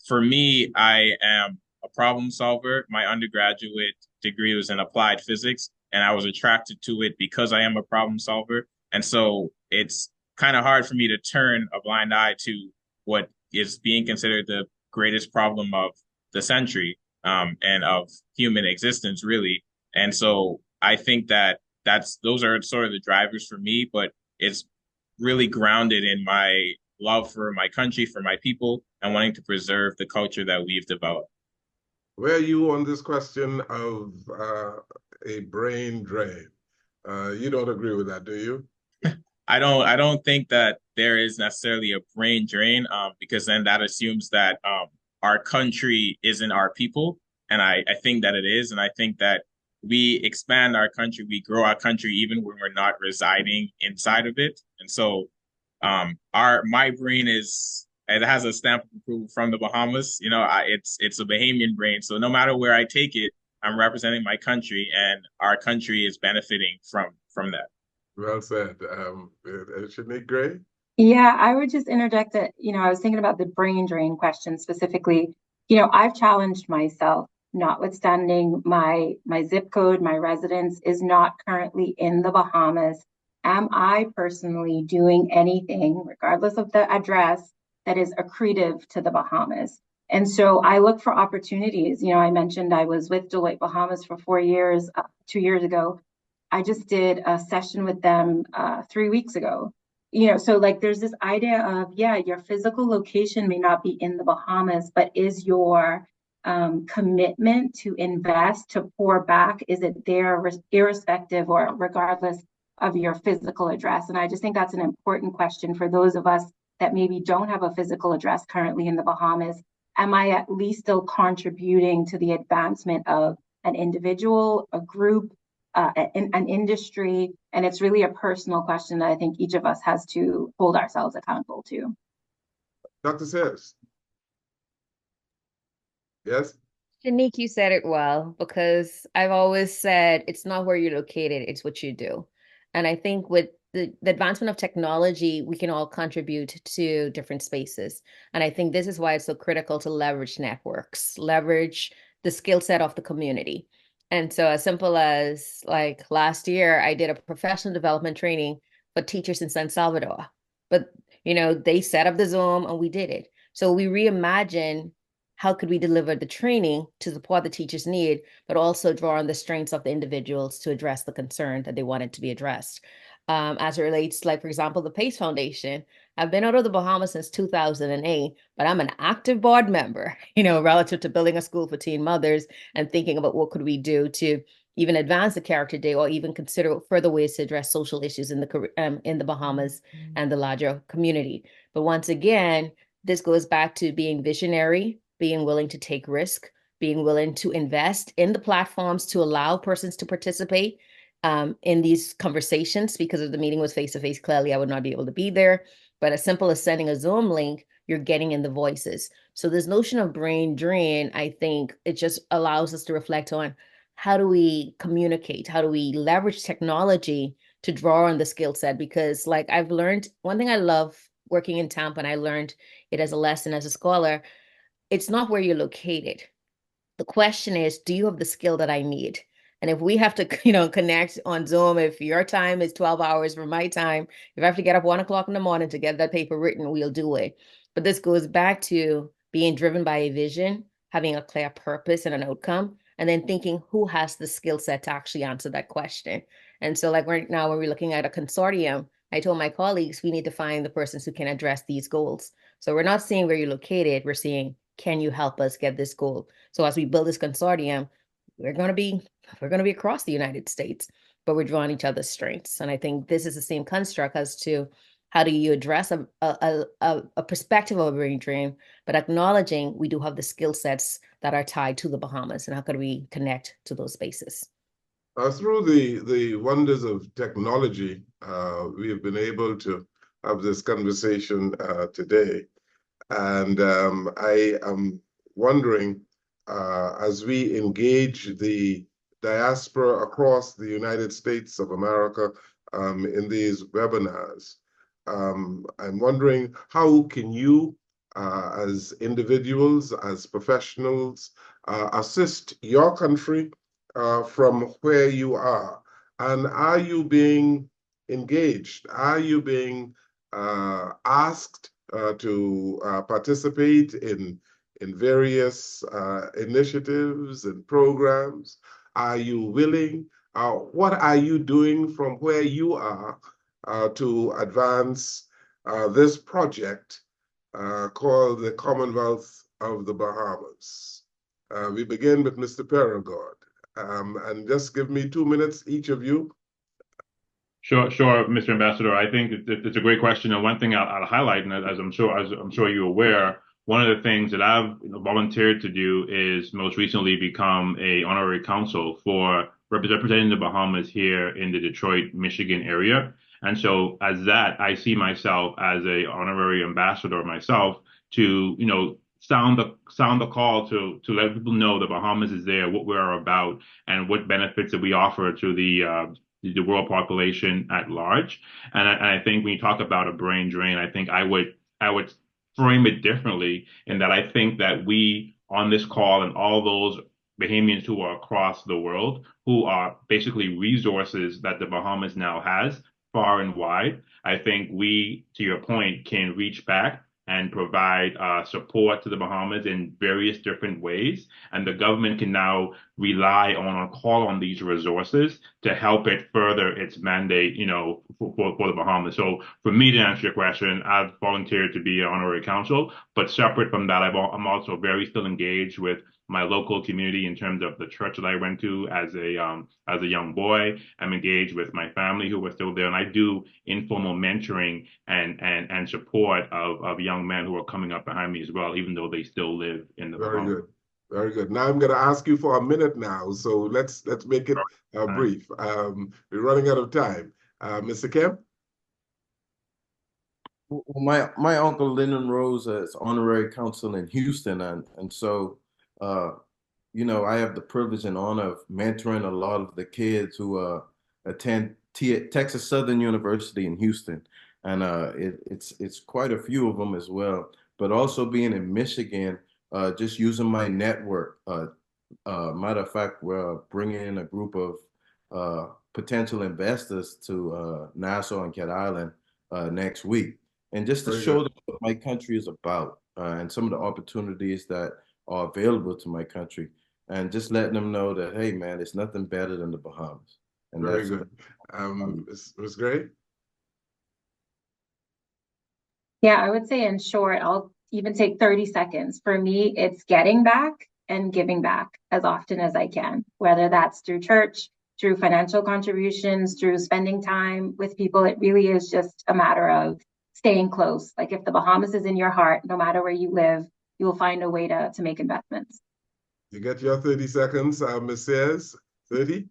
For me, I am a problem solver. My undergraduate degree was in applied physics, and I was attracted to it because I am a problem solver. And so it's kind of hard for me to turn a blind eye to what is being considered the greatest problem of the century, and of human existence, really. And so I think that those are sort of the drivers for me, but it's really grounded in my love for my country, for my people, and wanting to preserve the culture that we've developed. Where are you on this question of a brain drain? You don't agree with that, do you? I don't think that there is necessarily a brain drain, because then that assumes that our country isn't our people. And I think that it is. And I think that we expand our country, we grow our country even when we're not residing inside of it. And so my brain it has a stamp of approval from the Bahamas. You know, it's a Bahamian brain. So no matter where I take it, I'm representing my country, and our country is benefiting from that. Well said. Shanique Gray? Yeah, I would just interject that, I was thinking about the brain drain question specifically. I've challenged myself, notwithstanding my zip code, my residence is not currently in the Bahamas. Am I personally doing anything, regardless of the address, that is accretive to the Bahamas? And so I look for opportunities. I mentioned I was with Deloitte Bahamas for 4 years, 2 years ago. I just did a session with them 3 weeks ago. So like there's this idea of, your physical location may not be in the Bahamas, but is your commitment to invest, to pour back, is it there irrespective or regardless of your physical address? And I just think that's an important question for those of us that maybe don't have a physical address currently in the Bahamas. Am I at least still contributing to the advancement of an individual, a group, an industry? And it's really a personal question that I think each of us has to hold ourselves accountable to. Dr. Sayers? Yes? Shanique, you said it well, because I've always said it's not where you're located, it's what you do. And I think with the advancement of technology, we can all contribute to different spaces. And I think this is why it's so critical to leverage networks, leverage the skill set of the community. And so as simple as like last year, I did a professional development training for teachers in San Salvador. But, they set up the Zoom and we did it. So we reimagine how could we deliver the training to support the teachers' need, but also draw on the strengths of the individuals to address the concern that they wanted to be addressed. As it relates, like, for example, the PACE Foundation. I've been out of the Bahamas since 2008, but I'm an active board member, relative to building a school for teen mothers and thinking about what could we do to even advance the Character Day or even consider further ways to address social issues in the Bahamas and the larger community. But once again, this goes back to being visionary, being willing to take risk, being willing to invest in the platforms to allow persons to participate in these conversations. Because if the meeting was face-to-face, clearly I would not be able to be there. But as simple as sending a Zoom link, you're getting in the voices. So this notion of brain drain, I think it just allows us to reflect on how do we communicate? How do we leverage technology to draw on the skill set? Because like I've learned, one thing I love working in Tampa, and I learned it as a lesson as a scholar, it's not where you're located. The question is, do you have the skill that I need? And if we have to, connect on Zoom, if your time is 12 hours from my time, if I have to get up 1 o'clock in the morning to get that paper written, we'll do it. But this goes back to being driven by a vision, having a clear purpose and an outcome, and then thinking who has the skill set to actually answer that question. And so like right now, when we're looking at a consortium, I told my colleagues, we need to find the persons who can address these goals. So we're not seeing where you're located, we're seeing, can you help us get this goal? So as we build this consortium, we're going to be across the United States. but we're drawing each other's strengths. And I think this is the same construct as to how do you address a perspective of a brain drain, but acknowledging we do have the skill sets that are tied to the Bahamas, and how could we connect to those spaces? Through the wonders of technology, we have been able to have this conversation today. And I am wondering, as we engage the diaspora across the United States of America in these webinars, I'm wondering, how can you, as individuals, as professionals, assist your country from where you are? And are you being engaged? Are you being asked to participate in various initiatives and programs? Are you willing? What are you doing from where you are to advance this project called the Commonwealth of the Bahamas? We begin with Mr. Perigord. And just give me 2 minutes, each of you. Sure, Mr. Ambassador. I think it's a great question, and one thing I'll highlight, and as I'm sure you're aware, one of the things that I've volunteered to do is most recently become a honorary consul for representing the Bahamas here in the Detroit, Michigan area. And so, as that, I see myself as a honorary ambassador myself to sound the call to let people know the Bahamas is there, what we are about, and what benefits that we offer to the world population at large. And I think when you talk about a brain drain, I think I would frame it differently, in that I think that we on this call and all those Bahamians who are across the world, who are basically resources that the Bahamas now has far and wide, I think we, to your point, can reach back and provide support to the Bahamas in various different ways. And the government can now rely on or call on these resources to help it further its mandate, for the Bahamas. So for me, to answer your question, I've volunteered to be an honorary consul, but separate from that, I'm also very still engaged with my local community in terms of the church that I went to as a young boy. I'm engaged with my family who were still there, and I do informal mentoring and support of young men who are coming up behind me as well, even though they still live in the Very Bahamas. good. Very good. Now I'm going to ask you for a minute now, so let's make it brief. We're running out of time. Mr. Kemp? Well, my uncle Lyndon Rose is honorary consul in Houston, and so I have the privilege and honor of mentoring a lot of the kids who attend Texas Southern University in Houston, and it's quite a few of them as well. But also being in Michigan, just using my network. Matter of fact, we're bringing in a group of potential investors to Nassau and Cat Island next week, and just to show them what my country is about and some of the opportunities that are available to my country, and just letting them know that, hey, man, it's nothing better than the Bahamas. And very good. Ms. Gray? Yeah, I would say in short, I'll even take 30 seconds. For me, it's getting back and giving back as often as I can, whether that's through church, through financial contributions, through spending time with people. It really is just a matter of staying close. Like if the Bahamas is in your heart, no matter where you live, you will find a way to make investments. You get your 30 seconds, Ms. Sayers. 30?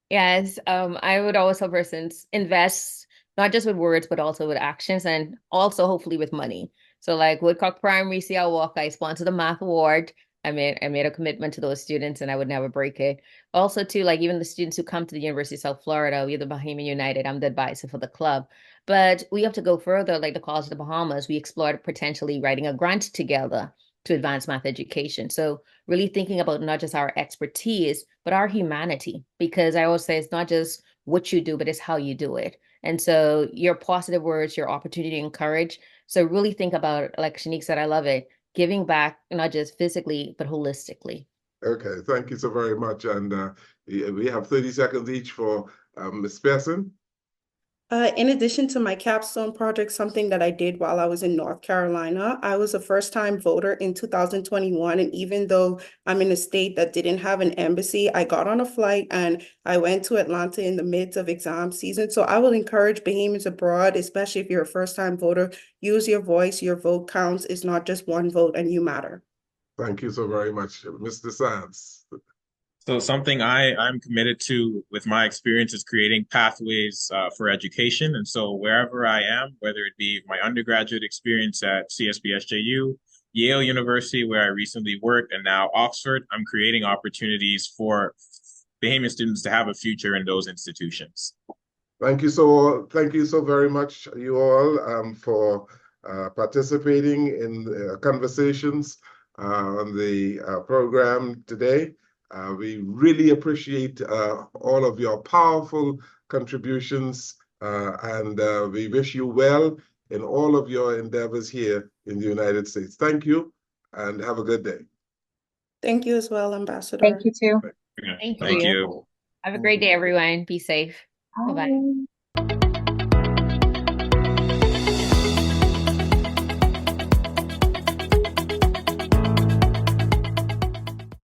Yes, I would always tell persons invest not just with words, but also with actions, and also hopefully with money. So like Woodcock Primary, CL Walk, I sponsored the math award. I made a commitment to those students, and I would never break it. Also, too, like even the students who come to the University of South Florida, we're the Bahamian United. I'm the advisor for the club, but we have to go further. Like the College of the Bahamas, we explored potentially writing a grant together to advance math education. So really thinking about not just our expertise, but our humanity, because I always say it's not just what you do, but it's how you do it. And so your positive words, your opportunity to encourage. So really think about, like Shanique said, I love it, giving back, not just physically, but holistically. Okay, thank you so very much. And we have 30 seconds each for Ms. Pearson. In addition to my capstone project, something that I did while I was in North Carolina, I was a first-time voter in 2021. And even though I'm in a state that didn't have an embassy, I got on a flight and I went to Atlanta in the midst of exam season. So I will encourage Bahamians abroad, especially if you're a first-time voter, use your voice. Your vote counts. It's not just one vote, and you matter. Thank you so very much, Mr. Sands. So something I'm committed to with my experience is creating pathways for education. And so wherever I am, whether it be my undergraduate experience at CSBSJU, Yale University, where I recently worked, and now Oxford, I'm creating opportunities for Bahamian students to have a future in those institutions. Thank you so very much, you all, for participating in the conversations on the program today. We really appreciate all of your powerful contributions, and we wish you well in all of your endeavors here in the United States. Thank you, and have a good day. Thank you as well, Ambassador. Thank you too. Thank Thank you. you. Have a great day, everyone. Be safe. Bye-bye. Bye.